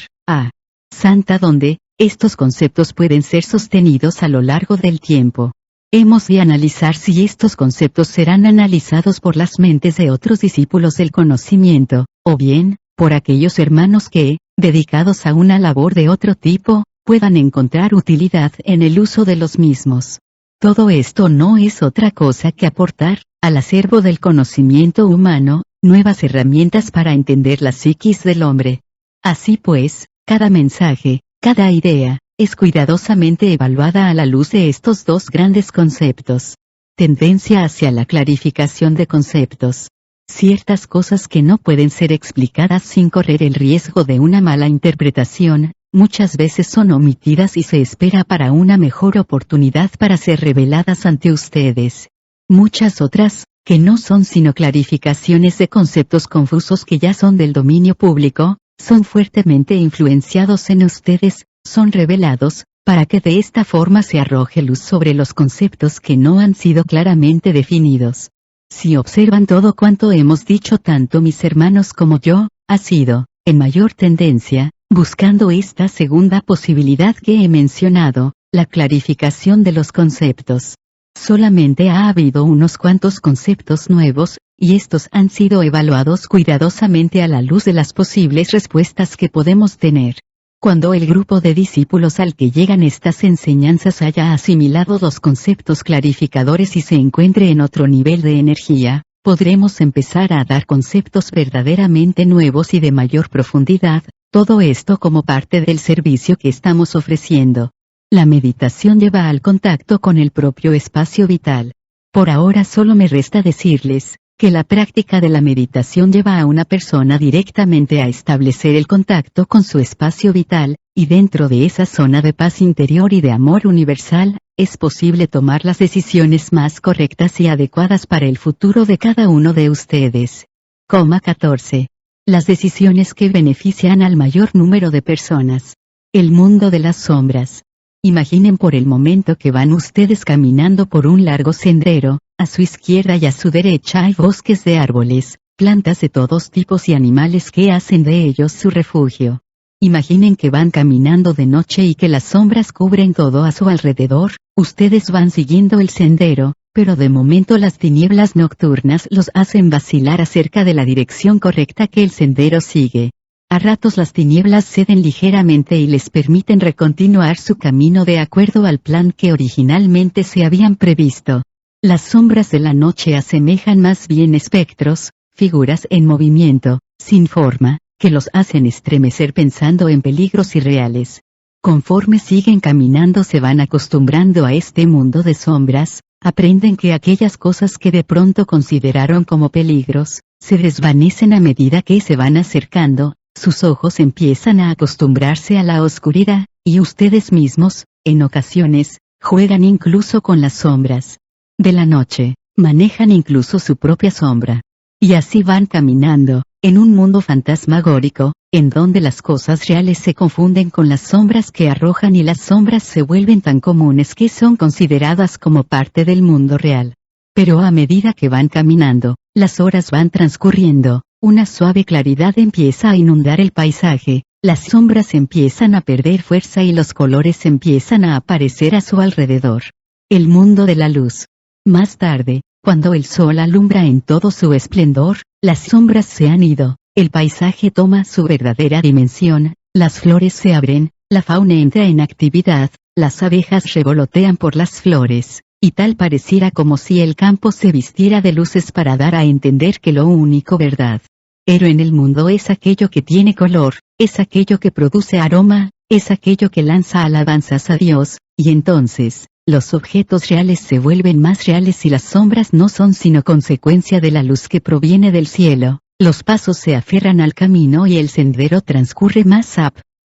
Santa donde, estos conceptos pueden ser sostenidos a lo largo del tiempo. Hemos de analizar si estos conceptos serán analizados por las mentes de otros discípulos del conocimiento, o bien, por aquellos hermanos que, dedicados a una labor de otro tipo, puedan encontrar utilidad en el uso de los mismos. Todo esto no es otra cosa que aportar, al acervo del conocimiento humano, nuevas herramientas para entender la psiquis del hombre. Así pues, cada mensaje, cada idea, es cuidadosamente evaluada a la luz de estos dos grandes conceptos. Tendencia hacia la clarificación de conceptos. Ciertas cosas que no pueden ser explicadas sin correr el riesgo de una mala interpretación, muchas veces son omitidas y se espera para una mejor oportunidad para ser reveladas ante ustedes. Muchas otras, que no son sino clarificaciones de conceptos confusos que ya son del dominio público, son fuertemente influenciados en ustedes, son revelados, para que de esta forma se arroje luz sobre los conceptos que no han sido claramente definidos. Si observan todo cuanto hemos dicho tanto mis hermanos como yo, ha sido, en mayor tendencia, buscando esta segunda posibilidad que he mencionado, la clarificación de los conceptos. Solamente ha habido unos cuantos conceptos nuevos, y estos han sido evaluados cuidadosamente a la luz de las posibles respuestas que podemos tener. Cuando el grupo de discípulos al que llegan estas enseñanzas haya asimilado los conceptos clarificadores y se encuentre en otro nivel de energía, podremos empezar a dar conceptos verdaderamente nuevos y de mayor profundidad, todo esto como parte del servicio que estamos ofreciendo. La meditación lleva al contacto con el propio espacio vital. Por ahora solo me resta decirles, que la práctica de la meditación lleva a una persona directamente a establecer el contacto con su espacio vital, y dentro de esa zona de paz interior y de amor universal, es posible tomar las decisiones más correctas y adecuadas para el futuro de cada uno de ustedes. 14. Las decisiones que benefician al mayor número de personas. El mundo de las sombras. Imaginen por el momento que van ustedes caminando por un largo sendero, a su izquierda y a su derecha hay bosques de árboles, plantas de todos tipos y animales que hacen de ellos su refugio. Imaginen que van caminando de noche y que las sombras cubren todo a su alrededor, ustedes van siguiendo el sendero, pero de momento las tinieblas nocturnas los hacen vacilar acerca de la dirección correcta que el sendero sigue. A ratos las tinieblas ceden ligeramente y les permiten recontinuar su camino de acuerdo al plan que originalmente se habían previsto. Las sombras de la noche asemejan más bien espectros, figuras en movimiento, sin forma, que los hacen estremecer pensando en peligros irreales. Conforme siguen caminando se van acostumbrando a este mundo de sombras, aprenden que aquellas cosas que de pronto consideraron como peligros, se desvanecen a medida que se van acercando. Sus ojos empiezan a acostumbrarse a la oscuridad, y ustedes mismos, en ocasiones, juegan incluso con las sombras de la noche, manejan incluso su propia sombra. Y así van caminando, en un mundo fantasmagórico, en donde las cosas reales se confunden con las sombras que arrojan y las sombras se vuelven tan comunes que son consideradas como parte del mundo real. Pero a medida que van caminando, las horas van transcurriendo. Una suave claridad empieza a inundar el paisaje, las sombras empiezan a perder fuerza y los colores empiezan a aparecer a su alrededor. El mundo de la luz. Más tarde, cuando el sol alumbra en todo su esplendor, las sombras se han ido, el paisaje toma su verdadera dimensión, las flores se abren, la fauna entra en actividad, las abejas revolotean por las flores, y tal pareciera como si el campo se vistiera de luces para dar a entender que lo único verdad en el mundo es aquello que tiene color, es aquello que produce aroma, es aquello que lanza alabanzas a Dios, y entonces, los objetos reales se vuelven más reales y las sombras no son sino consecuencia de la luz que proviene del cielo, los pasos se aferran al camino y el sendero transcurre más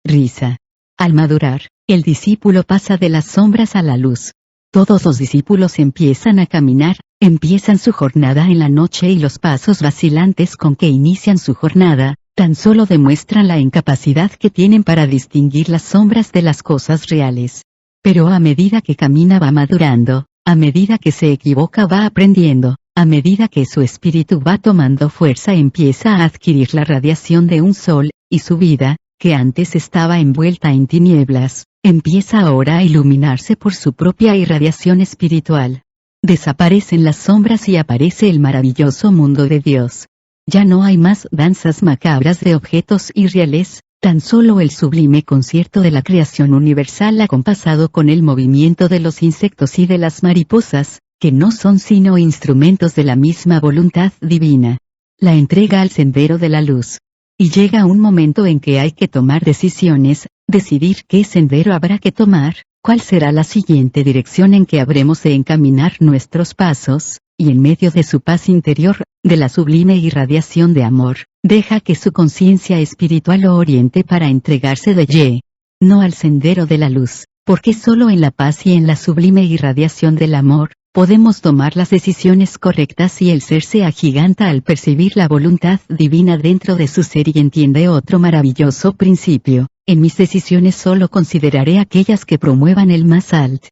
risa. Al madurar, el discípulo pasa de las sombras a la luz. Todos los discípulos empiezan a caminar, empiezan su jornada en la noche y los pasos vacilantes con que inician su jornada, tan solo demuestran la incapacidad que tienen para distinguir las sombras de las cosas reales. Pero a medida que camina va madurando, a medida que se equivoca va aprendiendo, a medida que su espíritu va tomando fuerza empieza a adquirir la radiación de un sol, y su vida, que antes estaba envuelta en tinieblas, empieza ahora a iluminarse por su propia irradiación espiritual. Desaparecen las sombras y aparece el maravilloso mundo de Dios. Ya no hay más danzas macabras de objetos irreales, tan solo el sublime concierto de la creación universal acompasado con el movimiento de los insectos y de las mariposas, que no son sino instrumentos de la misma voluntad divina. La entrega al sendero de la luz. Y llega un momento en que hay que tomar decisiones, decidir qué sendero habrá que tomar, cuál será la siguiente dirección en que habremos de encaminar nuestros pasos, y en medio de su paz interior, de la sublime irradiación de amor, deja que su conciencia espiritual lo oriente para entregarse de lleno al sendero de la luz, porque solo en la paz y en la sublime irradiación del amor, podemos tomar las decisiones correctas y el ser se agiganta al percibir la voluntad divina dentro de su ser y entiende otro maravilloso principio. En mis decisiones solo consideraré aquellas que promuevan el más alto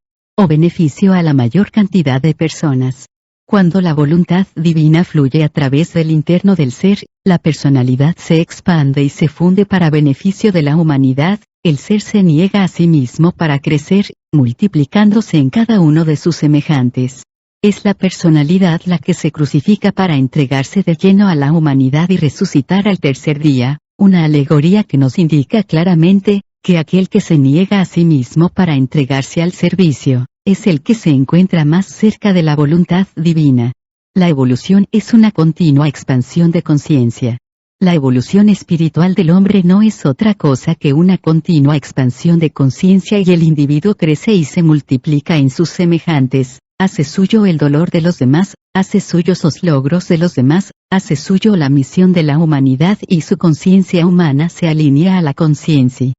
beneficio a la mayor cantidad de personas. Cuando la voluntad divina fluye a través del interno del ser, la personalidad se expande y se funde para beneficio de la humanidad, el ser se niega a sí mismo para crecer, multiplicándose en cada uno de sus semejantes. Es la personalidad la que se crucifica para entregarse de lleno a la humanidad y resucitar al tercer día, una alegoría que nos indica claramente, que aquel que se niega a sí mismo para entregarse al servicio, es el que se encuentra más cerca de la voluntad divina. La evolución es una continua expansión de conciencia. La evolución espiritual del hombre no es otra cosa que una continua expansión de conciencia y el individuo crece y se multiplica en sus semejantes, hace suyo el dolor de los demás, hace suyos los logros de los demás, hace suyo la misión de la humanidad y su conciencia humana se alinea a la conciencia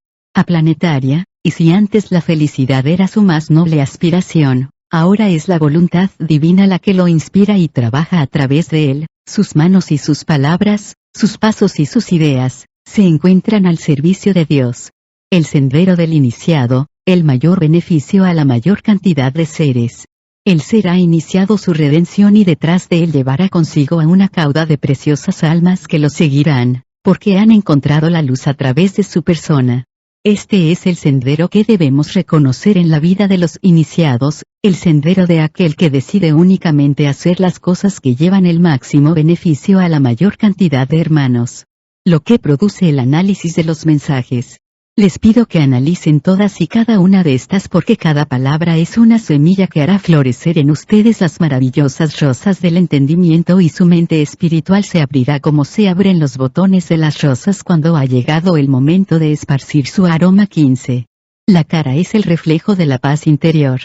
planetaria, y si antes la felicidad era su más noble aspiración, ahora es la voluntad divina la que lo inspira y trabaja a través de él, sus manos y sus palabras, sus pasos y sus ideas, se encuentran al servicio de Dios. El sendero del iniciado, el mayor beneficio a la mayor cantidad de seres. El ser ha iniciado su redención y detrás de él llevará consigo a una cauda de preciosas almas que lo seguirán, porque han encontrado la luz a través de su persona. Este es el sendero que debemos reconocer en la vida de los iniciados, el sendero de aquel que decide únicamente hacer las cosas que llevan el máximo beneficio a la mayor cantidad de hermanos. Lo que produce el análisis de los mensajes. Les pido que analicen todas y cada una de estas porque cada palabra es una semilla que hará florecer en ustedes las maravillosas rosas del entendimiento y su mente espiritual se abrirá como se abren los botones de las rosas cuando ha llegado el momento de esparcir su aroma. 15. La cara es el reflejo de la paz interior.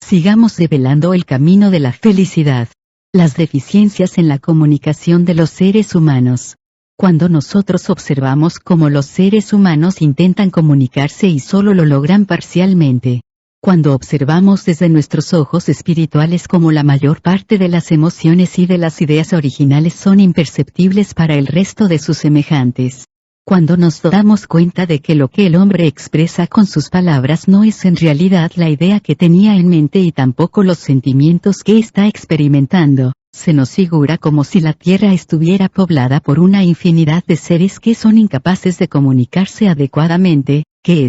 Sigamos develando el camino de la felicidad. Las deficiencias en la comunicación de los seres humanos. Cuando nosotros observamos cómo los seres humanos intentan comunicarse y solo lo logran parcialmente. Cuando observamos desde nuestros ojos espirituales cómo la mayor parte de las emociones y de las ideas originales son imperceptibles para el resto de sus semejantes. Cuando nos damos cuenta de que lo que el hombre expresa con sus palabras no es en realidad la idea que tenía en mente y tampoco los sentimientos que está experimentando. Se nos figura como si la Tierra estuviera poblada por una infinidad de seres que son incapaces de comunicarse adecuadamente, que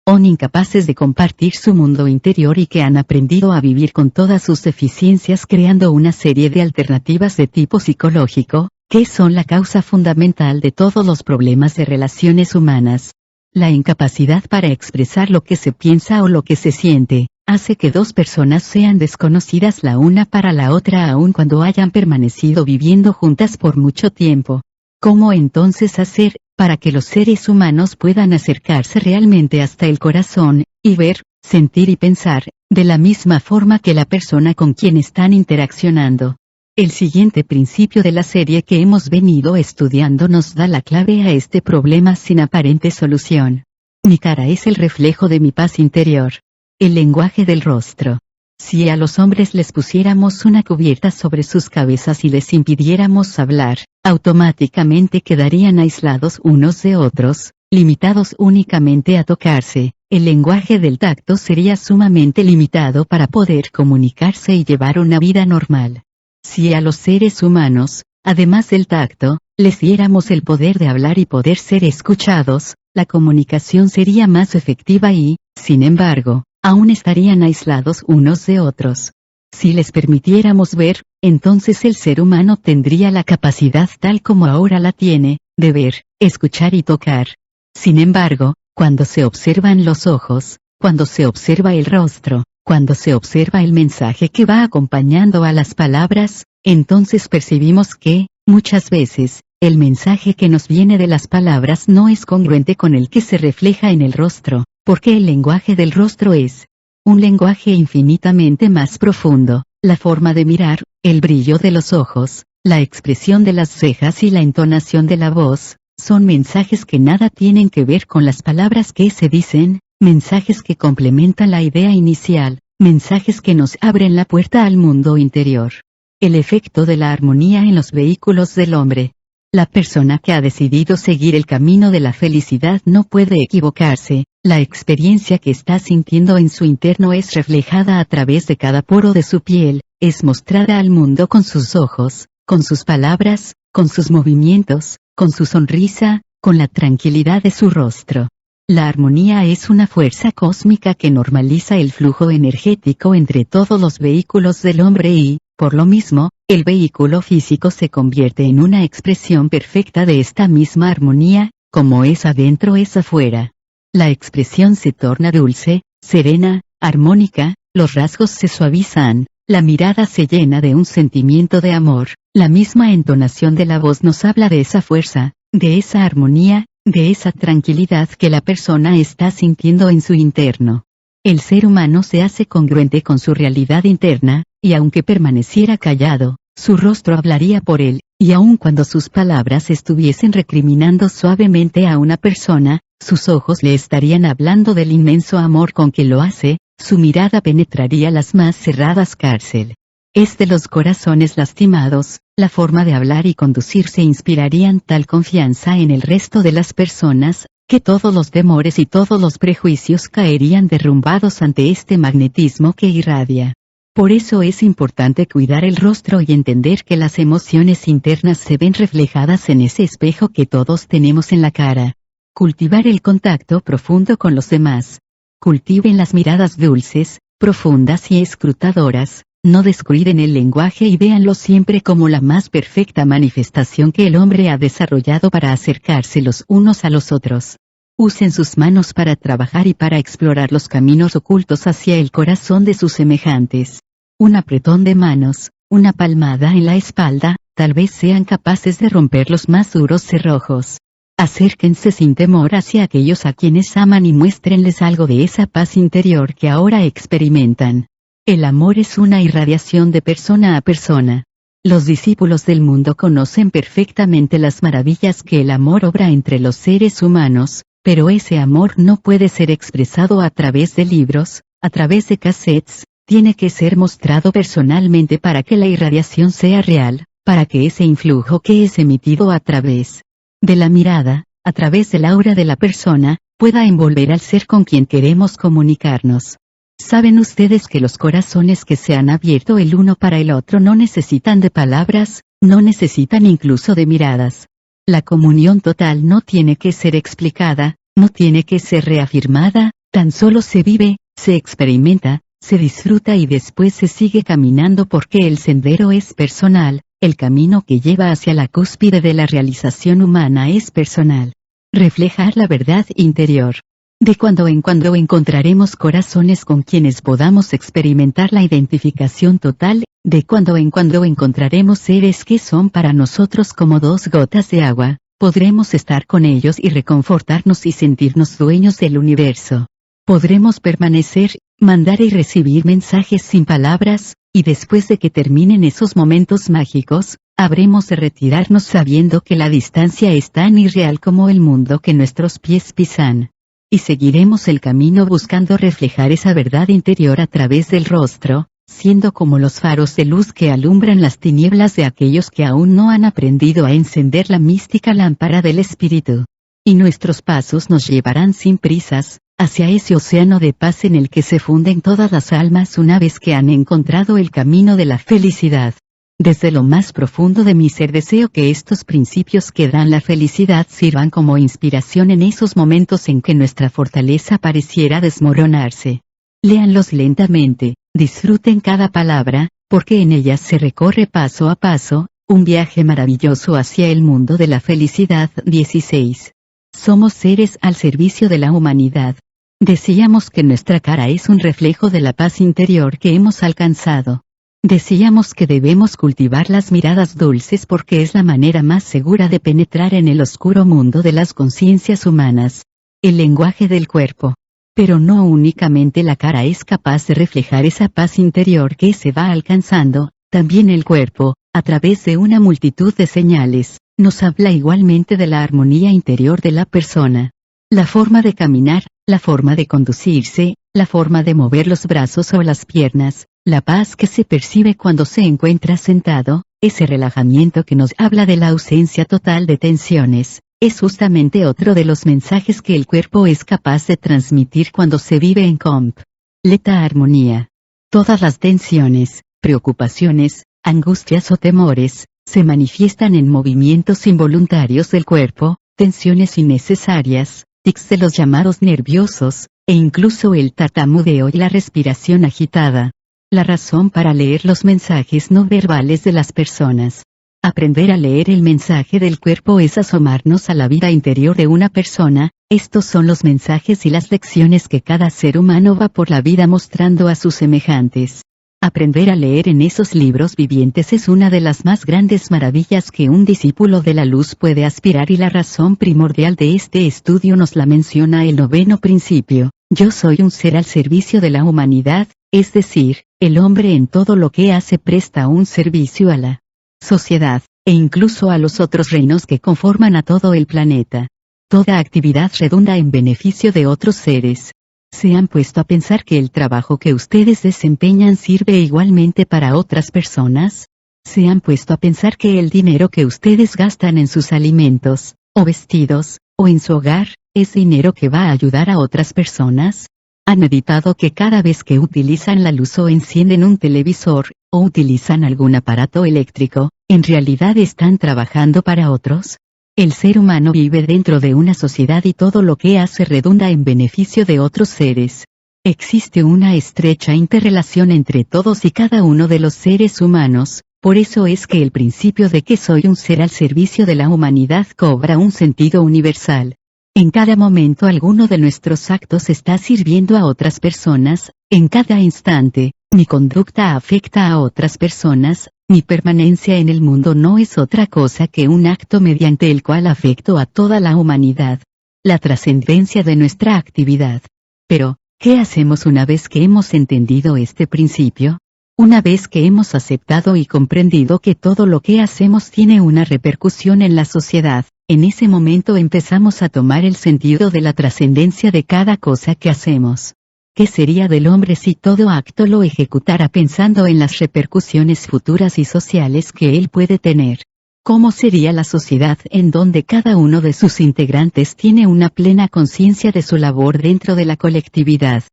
son incapaces de compartir su mundo interior y que han aprendido a vivir con todas sus deficiencias creando una serie de alternativas de tipo psicológico, que son la causa fundamental de todos los problemas de relaciones humanas. La incapacidad para expresar lo que se piensa o lo que se siente hace que dos personas sean desconocidas la una para la otra aun cuando hayan permanecido viviendo juntas por mucho tiempo. ¿Cómo entonces hacer para que los seres humanos puedan acercarse realmente hasta el corazón, y ver, sentir y pensar, de la misma forma que la persona con quien están interaccionando? El siguiente principio de la serie que hemos venido estudiando nos da la clave a este problema sin aparente solución. Mi cara es el reflejo de mi paz interior. El lenguaje del rostro. Si a los hombres les pusiéramos una cubierta sobre sus cabezas y les impidiéramos hablar, automáticamente quedarían aislados unos de otros, limitados únicamente a tocarse. El lenguaje del tacto sería sumamente limitado para poder comunicarse y llevar una vida normal. Si a los seres humanos, además del tacto, les diéramos el poder de hablar y poder ser escuchados, la comunicación sería más efectiva y, sin embargo, aún estarían aislados unos de otros. Si les permitiéramos ver, entonces el ser humano tendría la capacidad tal como ahora la tiene, de ver, escuchar y tocar. Sin embargo, cuando se observan los ojos, cuando se observa el rostro, cuando se observa el mensaje que va acompañando a las palabras, entonces percibimos que, muchas veces, el mensaje que nos viene de las palabras no es congruente con el que se refleja en el rostro. Porque el lenguaje del rostro es un lenguaje infinitamente más profundo, la forma de mirar, el brillo de los ojos, la expresión de las cejas y la entonación de la voz, son mensajes que nada tienen que ver con las palabras que se dicen, mensajes que complementan la idea inicial, mensajes que nos abren la puerta al mundo interior. El efecto de la armonía en los vehículos del hombre. La persona que ha decidido seguir el camino de la felicidad no puede equivocarse. La experiencia que está sintiendo en su interno es reflejada a través de cada poro de su piel, es mostrada al mundo con sus ojos, con sus palabras, con sus movimientos, con su sonrisa, con la tranquilidad de su rostro. La armonía es una fuerza cósmica que normaliza el flujo energético entre todos los vehículos del hombre y, por lo mismo, el vehículo físico se convierte en una expresión perfecta de esta misma armonía, como es adentro es afuera. La expresión se torna dulce, serena, armónica, los rasgos se suavizan, la mirada se llena de un sentimiento de amor, la misma entonación de la voz nos habla de esa fuerza, de esa armonía, de esa tranquilidad que la persona está sintiendo en su interno. El ser humano se hace congruente con su realidad interna, y aunque permaneciera callado, su rostro hablaría por él, y aun cuando sus palabras estuviesen recriminando suavemente a una persona, sus ojos le estarían hablando del inmenso amor con que lo hace, su mirada penetraría las más cerradas cárcel. Es de los corazones lastimados, la forma de hablar y conducirse inspirarían tal confianza en el resto de las personas, que todos los temores y todos los prejuicios caerían derrumbados ante este magnetismo que irradia. Por eso es importante cuidar el rostro y entender que las emociones internas se ven reflejadas en ese espejo que todos tenemos en la cara. Cultivar el contacto profundo con los demás. Cultiven las miradas dulces, profundas y escrutadoras, no descuiden el lenguaje y véanlo siempre como la más perfecta manifestación que el hombre ha desarrollado para acercarse los unos a los otros. Usen sus manos para trabajar y para explorar los caminos ocultos hacia el corazón de sus semejantes. Un apretón de manos, una palmada en la espalda, tal vez sean capaces de romper los más duros cerrojos. Acérquense sin temor hacia aquellos a quienes aman y muéstrenles algo de esa paz interior que ahora experimentan. El amor es una irradiación de persona a persona. Los discípulos del mundo conocen perfectamente las maravillas que el amor obra entre los seres humanos, pero ese amor no puede ser expresado a través de libros, a través de cassettes, tiene que ser mostrado personalmente para que la irradiación sea real, para que ese influjo que es emitido a través de la mirada, a través del aura de la persona, pueda envolver al ser con quien queremos comunicarnos. ¿Saben ustedes que los corazones que se han abierto el uno para el otro no necesitan de palabras, no necesitan incluso de miradas? La comunión total no tiene que ser explicada, no tiene que ser reafirmada, tan solo se vive, se experimenta, se disfruta y después se sigue caminando porque el sendero es personal, el camino que lleva hacia la cúspide de la realización humana es personal. Reflejar la verdad interior. De cuando en cuando encontraremos corazones con quienes podamos experimentar la identificación total, de cuando en cuando encontraremos seres que son para nosotros como dos gotas de agua, podremos estar con ellos y reconfortarnos y sentirnos dueños del universo. Podremos permanecer, mandar y recibir mensajes sin palabras, y después de que terminen esos momentos mágicos, habremos de retirarnos sabiendo que la distancia es tan irreal como el mundo que nuestros pies pisan. Y seguiremos el camino buscando reflejar esa verdad interior a través del rostro, siendo como los faros de luz que alumbran las tinieblas de aquellos que aún no han aprendido a encender la mística lámpara del espíritu. Y nuestros pasos nos llevarán sin prisas, hacia ese océano de paz en el que se funden todas las almas una vez que han encontrado el camino de la felicidad. Desde lo más profundo de mi ser deseo que estos principios que dan la felicidad sirvan como inspiración en esos momentos en que nuestra fortaleza pareciera desmoronarse. Léanlos lentamente, disfruten cada palabra, porque en ellas se recorre paso a paso, un viaje maravilloso hacia el mundo de la felicidad. 16. Somos seres al servicio de la humanidad. Decíamos que nuestra cara es un reflejo de la paz interior que hemos alcanzado. Decíamos que debemos cultivar las miradas dulces porque es la manera más segura de penetrar en el oscuro mundo de las conciencias humanas. El lenguaje del cuerpo. Pero no únicamente la cara es capaz de reflejar esa paz interior que se va alcanzando, también el cuerpo, a través de una multitud de señales, nos habla igualmente de la armonía interior de la persona. La forma de caminar, la forma de conducirse, la forma de mover los brazos o las piernas, la paz que se percibe cuando se encuentra sentado, ese relajamiento que nos habla de la ausencia total de tensiones, es justamente otro de los mensajes que el cuerpo es capaz de transmitir cuando se vive en completa armonía. Todas las tensiones, preocupaciones, angustias o temores, se manifiestan en movimientos involuntarios del cuerpo, tensiones innecesarias, tics de los llamados nerviosos, e incluso el tartamudeo y la respiración agitada. La razón para leer los mensajes no verbales de las personas. Aprender a leer el mensaje del cuerpo es asomarnos a la vida interior de una persona, estos son los mensajes y las lecciones que cada ser humano va por la vida mostrando a sus semejantes. Aprender a leer en esos libros vivientes es una de las más grandes maravillas que un discípulo de la luz puede aspirar y la razón primordial de este estudio nos la menciona el 9º principio. Yo soy un ser al servicio de la humanidad, es decir, el hombre en todo lo que hace presta un servicio a la sociedad, e incluso a los otros reinos que conforman a todo el planeta. Toda actividad redunda en beneficio de otros seres. ¿Se han puesto a pensar que el trabajo que ustedes desempeñan sirve igualmente para otras personas? ¿Se han puesto a pensar que el dinero que ustedes gastan en sus alimentos, o vestidos, o en su hogar, ¿Es dinero que va a ayudar a otras personas? ¿Han meditado que cada vez que utilizan la luz o encienden un televisor, o utilizan algún aparato eléctrico, en realidad están trabajando para otros? El ser humano vive dentro de una sociedad y todo lo que hace redunda en beneficio de otros seres. Existe una estrecha interrelación entre todos y cada uno de los seres humanos, por eso es que el principio de que soy un ser al servicio de la humanidad cobra un sentido universal. En cada momento alguno de nuestros actos está sirviendo a otras personas, en cada instante, mi conducta afecta a otras personas, mi permanencia en el mundo no es otra cosa que un acto mediante el cual afecto a toda la humanidad. La trascendencia de nuestra actividad. Pero, ¿qué hacemos una vez que hemos entendido este principio? Una vez que hemos aceptado y comprendido que todo lo que hacemos tiene una repercusión en la sociedad, en ese momento empezamos a tomar el sentido de la trascendencia de cada cosa que hacemos. ¿Qué sería del hombre si todo acto lo ejecutara pensando en las repercusiones futuras y sociales que él puede tener? ¿Cómo sería la sociedad en donde cada uno de sus integrantes tiene una plena conciencia de su labor dentro de la colectividad?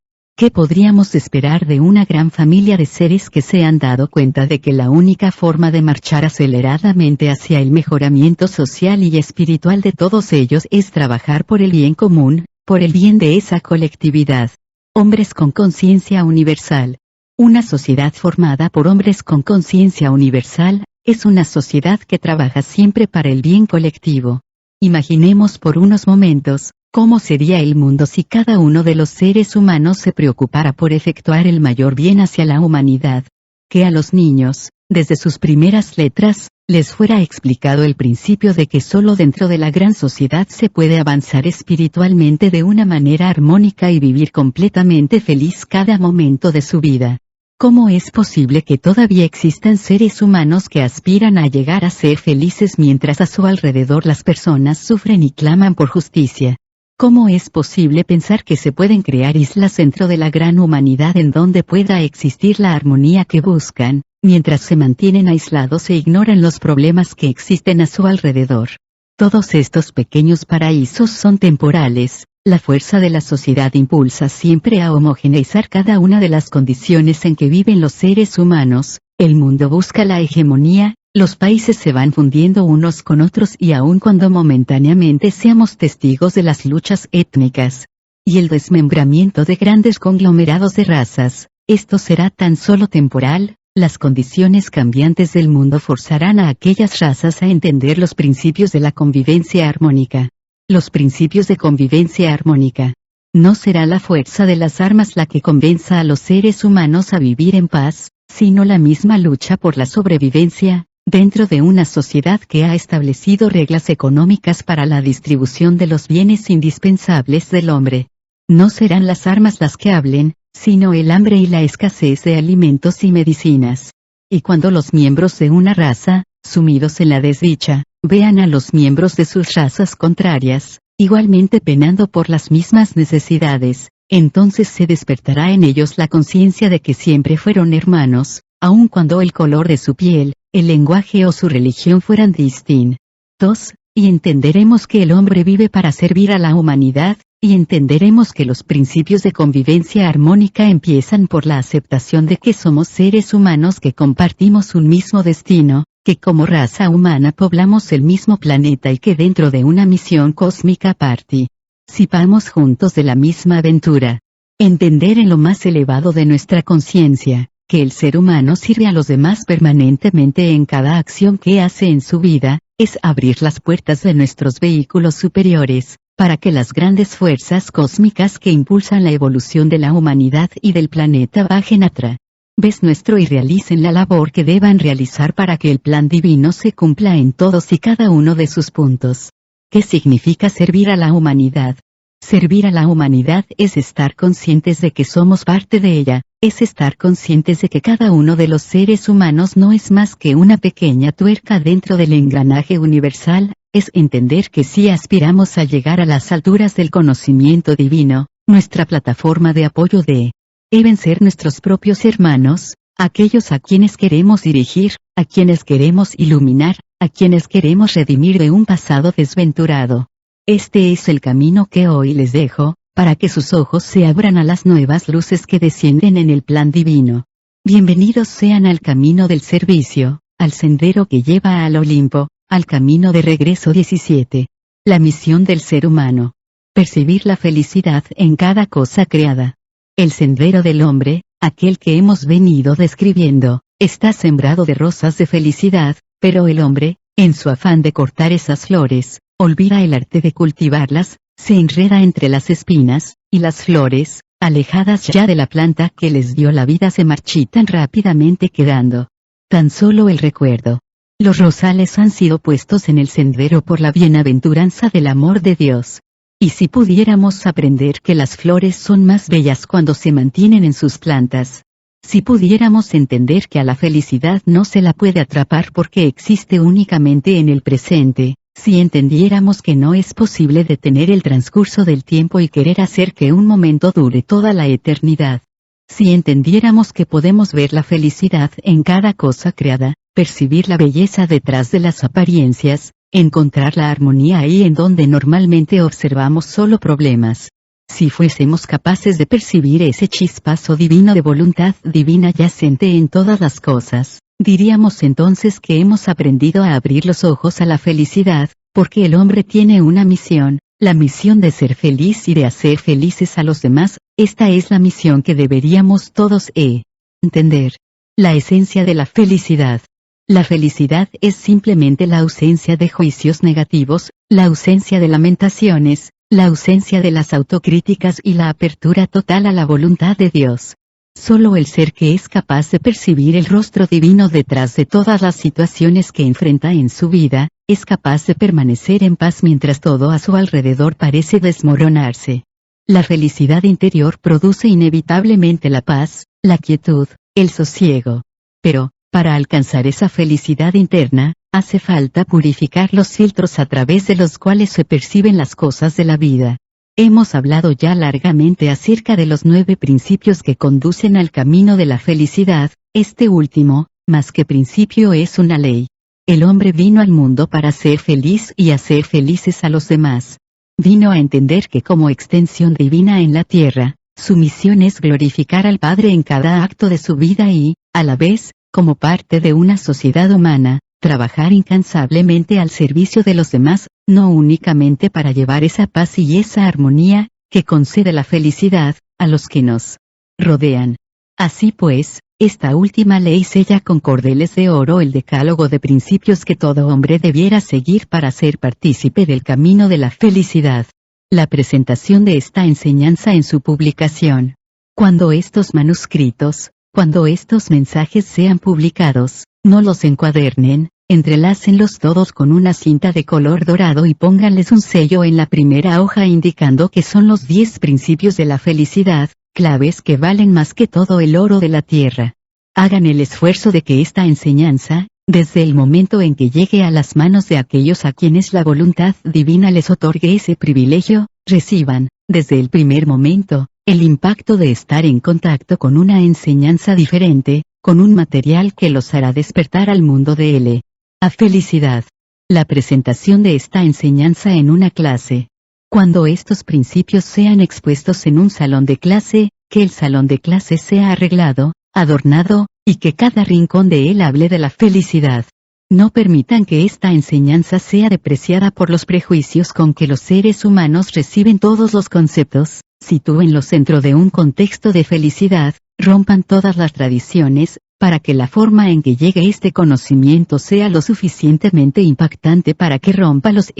¿Qué podríamos esperar de una gran familia de seres que se han dado cuenta de que la única forma de marchar aceleradamente hacia el mejoramiento social y espiritual de todos ellos es trabajar por el bien común, por el bien de esa colectividad? Hombres con conciencia universal. Una sociedad formada por hombres con conciencia universal, es una sociedad que trabaja siempre para el bien colectivo. Imaginemos por unos momentos, ¿cómo sería el mundo si cada uno de los seres humanos se preocupara por efectuar el mayor bien hacia la humanidad? Que a los niños, desde sus primeras letras, les fuera explicado el principio de que solo dentro de la gran sociedad se puede avanzar espiritualmente de una manera armónica y vivir completamente feliz cada momento de su vida. ¿Cómo es posible que todavía existan seres humanos que aspiran a llegar a ser felices mientras a su alrededor las personas sufren y claman por justicia? ¿Cómo es posible pensar que se pueden crear islas dentro de la gran humanidad en donde pueda existir la armonía que buscan, mientras se mantienen aislados e ignoran los problemas que existen a su alrededor? Todos estos pequeños paraísos son temporales. La fuerza de la sociedad impulsa siempre a homogeneizar cada una de las condiciones en que viven los seres humanos, el mundo busca la hegemonía, los países se van fundiendo unos con otros y aun cuando momentáneamente seamos testigos de las luchas étnicas y el desmembramiento de grandes conglomerados de razas, esto será tan solo temporal. Las condiciones cambiantes del mundo forzarán a aquellas razas a entender los principios de la convivencia armónica. Los principios de convivencia armónica. No será la fuerza de las armas la que convenza a los seres humanos a vivir en paz, sino la misma lucha por la sobrevivencia, dentro de una sociedad que ha establecido reglas económicas para la distribución de los bienes indispensables del hombre. No serán las armas las que hablen, sino el hambre y la escasez de alimentos y medicinas. Y cuando los miembros de una raza, sumidos en la desdicha, vean a los miembros de sus razas contrarias, igualmente penando por las mismas necesidades, entonces se despertará en ellos la conciencia de que siempre fueron hermanos, aun cuando el color de su piel, el lenguaje o su religión fueran distintos, y entenderemos que el hombre vive para servir a la humanidad, y entenderemos que los principios de convivencia armónica empiezan por la aceptación de que somos seres humanos que compartimos un mismo destino, que como raza humana poblamos el mismo planeta y que dentro de una misión cósmica participamos juntos de la misma aventura. Entender en lo más elevado de nuestra conciencia, que el ser humano sirve a los demás permanentemente en cada acción que hace en su vida, es abrir las puertas de nuestros vehículos superiores, para que las grandes fuerzas cósmicas que impulsan la evolución de la humanidad y del planeta bajen a través nuestro y realicen la labor que deban realizar para que el plan divino se cumpla en todos y cada uno de sus puntos. ¿Qué significa servir a la humanidad? Servir a la humanidad es estar conscientes de que somos parte de ella, es estar conscientes de que cada uno de los seres humanos no es más que una pequeña tuerca dentro del engranaje universal, es entender que si aspiramos a llegar a las alturas del conocimiento divino, nuestra plataforma de apoyo deben ser nuestros propios hermanos, aquellos a quienes queremos dirigir, a quienes queremos iluminar, a quienes queremos redimir de un pasado desventurado. Este es el camino que hoy les dejo, para que sus ojos se abran a las nuevas luces que descienden en el plan divino. Bienvenidos sean al camino del servicio, al sendero que lleva al Olimpo, al camino de regreso 17. La misión del ser humano. Percibir la felicidad en cada cosa creada. El sendero del hombre, aquel que hemos venido describiendo, está sembrado de rosas de felicidad, pero el hombre, en su afán de cortar esas flores, olvida el arte de cultivarlas, se enreda entre las espinas, y las flores, alejadas ya de la planta que les dio la vida, se marchitan rápidamente, quedando tan solo el recuerdo. Los rosales han sido puestos en el sendero por la bienaventuranza del amor de Dios. Y si pudiéramos aprender que las flores son más bellas cuando se mantienen en sus plantas. Si pudiéramos entender que a la felicidad no se la puede atrapar porque existe únicamente en el presente. Si entendiéramos que no es posible detener el transcurso del tiempo y querer hacer que un momento dure toda la eternidad. Si entendiéramos que podemos ver la felicidad en cada cosa creada, percibir la belleza detrás de las apariencias, encontrar la armonía ahí en donde normalmente observamos solo problemas. Si fuésemos capaces de percibir ese chispazo divino de voluntad divina yacente en todas las cosas, diríamos entonces que hemos aprendido a abrir los ojos a la felicidad, porque el hombre tiene una misión, la misión de ser feliz y de hacer felices a los demás. Esta es la misión que deberíamos todos entender. La esencia de la felicidad. La felicidad es simplemente la ausencia de juicios negativos, la ausencia de lamentaciones, la ausencia de las autocríticas y la apertura total a la voluntad de Dios. Solo el ser que es capaz de percibir el rostro divino detrás de todas las situaciones que enfrenta en su vida, es capaz de permanecer en paz mientras todo a su alrededor parece desmoronarse. La felicidad interior produce inevitablemente la paz, la quietud, el sosiego. Pero, para alcanzar esa felicidad interna, hace falta purificar los filtros a través de los cuales se perciben las cosas de la vida. Hemos hablado ya largamente acerca de los 9 principios que conducen al camino de la felicidad. Este último, más que principio, es una ley. El hombre vino al mundo para ser feliz y hacer felices a los demás. Vino a entender que como extensión divina en la tierra, su misión es glorificar al Padre en cada acto de su vida y, a la vez, como parte de una sociedad humana, trabajar incansablemente al servicio de los demás, no únicamente para llevar esa paz y esa armonía, que concede la felicidad, a los que nos rodean. Así pues, esta última ley sella con cordeles de oro el decálogo de principios que todo hombre debiera seguir para ser partícipe del camino de la felicidad. La presentación de esta enseñanza en su publicación. Cuando estos manuscritos, cuando estos mensajes sean publicados, no los encuadernen, entrelácenlos todos con una cinta de color dorado y pónganles un sello en la primera hoja indicando que son los 10 principios de la felicidad, claves que valen más que todo el oro de la tierra. Hagan el esfuerzo de que esta enseñanza, desde el momento en que llegue a las manos de aquellos a quienes la voluntad divina les otorgue ese privilegio, reciban, desde el primer momento, el impacto de estar en contacto con una enseñanza diferente, con un material que los hará despertar al mundo de la felicidad. La presentación de esta enseñanza en una clase. Cuando estos principios sean expuestos en un salón de clase, que el salón de clase sea arreglado, adornado, y que cada rincón de él hable de la felicidad. No permitan que esta enseñanza sea depreciada por los prejuicios con que los seres humanos reciben todos los conceptos. Sitúenlos dentro de un contexto de felicidad, rompan todas las tradiciones, para que la forma en que llegue este conocimiento sea lo suficientemente impactante para que rompa los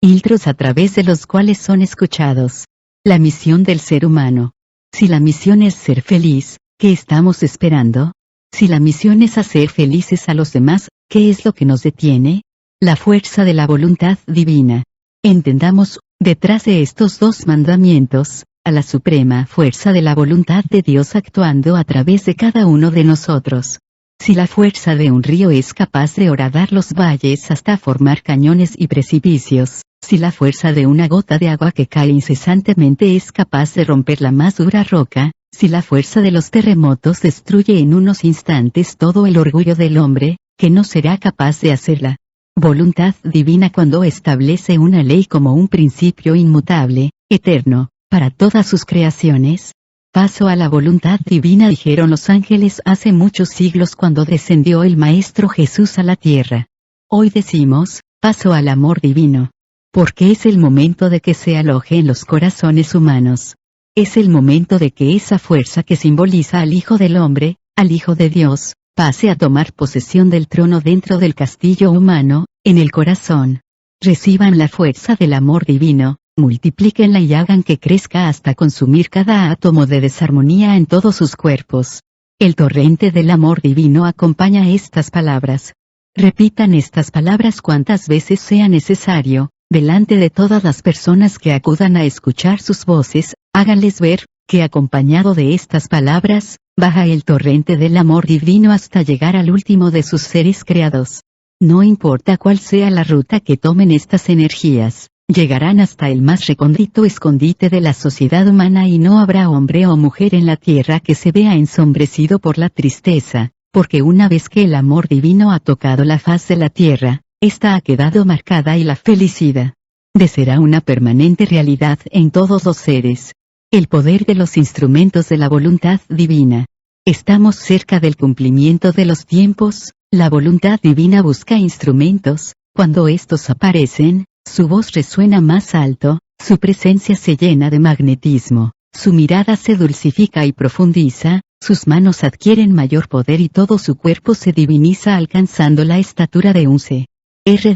filtros a través de los cuales son escuchados. La misión del ser humano. Si la misión es ser feliz, ¿qué estamos esperando? Si la misión es hacer felices a los demás, ¿qué es lo que nos detiene? La fuerza de la voluntad divina. Entendamos, detrás de estos 2 mandamientos, a la suprema fuerza de la voluntad de Dios actuando a través de cada uno de nosotros. Si la fuerza de un río es capaz de horadar los valles hasta formar cañones y precipicios, si la fuerza de una gota de agua que cae incesantemente es capaz de romper la más dura roca, si la fuerza de los terremotos destruye en unos instantes todo el orgullo del hombre, ¿qué no será capaz de hacerla? Voluntad divina cuando establece una ley como un principio inmutable, eterno, para todas sus creaciones. Paso a la voluntad divina, dijeron los ángeles hace muchos siglos cuando descendió el Maestro Jesús a la tierra. Hoy decimos, paso al amor divino. Porque es el momento de que se aloje en los corazones humanos. Es el momento de que esa fuerza que simboliza al Hijo del Hombre, al Hijo de Dios, pase a tomar posesión del trono dentro del castillo humano, en el corazón. Reciban la fuerza del amor divino, multiplíquenla y hagan que crezca hasta consumir cada átomo de desarmonía en todos sus cuerpos. El torrente del amor divino acompaña estas palabras. Repitan estas palabras cuantas veces sea necesario, delante de todas las personas que acudan a escuchar sus voces, háganles ver, que acompañado de estas palabras, baja el torrente del amor divino hasta llegar al último de sus seres creados. No importa cuál sea la ruta que tomen estas energías, llegarán hasta el más recóndito escondite de la sociedad humana y no habrá hombre o mujer en la tierra que se vea ensombrecido por la tristeza, porque una vez que el amor divino ha tocado la faz de la tierra, esta ha quedado marcada y la felicidad será una permanente realidad en todos los seres. El poder de los instrumentos de la voluntad divina. Estamos cerca del cumplimiento de los tiempos, la voluntad divina busca instrumentos, cuando estos aparecen, su voz resuena más alto, su presencia se llena de magnetismo, su mirada se dulcifica y profundiza, sus manos adquieren mayor poder y todo su cuerpo se diviniza alcanzando la estatura de un ser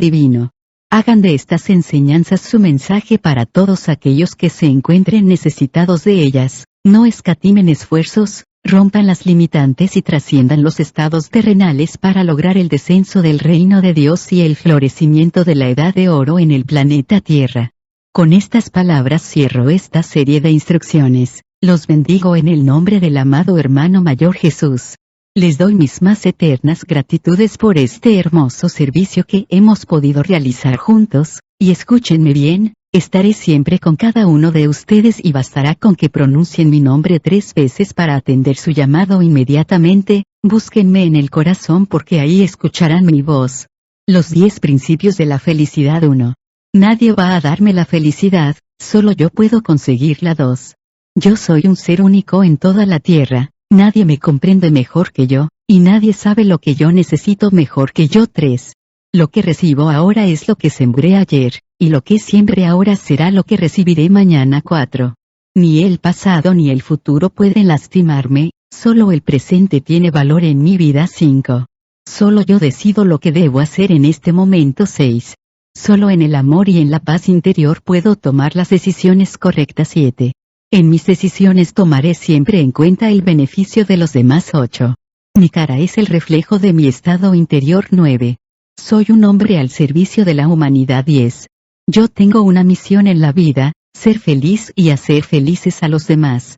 divino. Hagan de estas enseñanzas su mensaje para todos aquellos que se encuentren necesitados de ellas, no escatimen esfuerzos, rompan las limitantes y trasciendan los estados terrenales para lograr el descenso del reino de Dios y el florecimiento de la edad de oro en el planeta Tierra. Con estas palabras cierro esta serie de instrucciones, los bendigo en el nombre del amado hermano mayor Jesús. Les doy mis más eternas gratitudes por este hermoso servicio que hemos podido realizar juntos, y escúchenme bien, estaré siempre con cada uno de ustedes y bastará con que pronuncien mi nombre 3 veces para atender su llamado inmediatamente, búsquenme en el corazón porque ahí escucharán mi voz. Los 10 principios de la felicidad 1. Nadie va a darme la felicidad, solo yo puedo conseguirla. 2. Yo soy un ser único en toda la tierra. Nadie me comprende mejor que yo, y nadie sabe lo que yo necesito mejor que yo. 3. Lo que recibo ahora es lo que sembré ayer, y lo que siembre ahora será lo que recibiré mañana. 4. Ni el pasado ni el futuro pueden lastimarme, solo el presente tiene valor en mi vida. 5. Solo yo decido lo que debo hacer en este momento. 6. Solo en el amor y en la paz interior puedo tomar las decisiones correctas. 7. En mis decisiones tomaré siempre en cuenta el beneficio de los demás. 8. Mi cara es el reflejo de mi estado interior. 9. Soy un hombre al servicio de la humanidad. 10. Yo tengo una misión en la vida, ser feliz y hacer felices a los demás.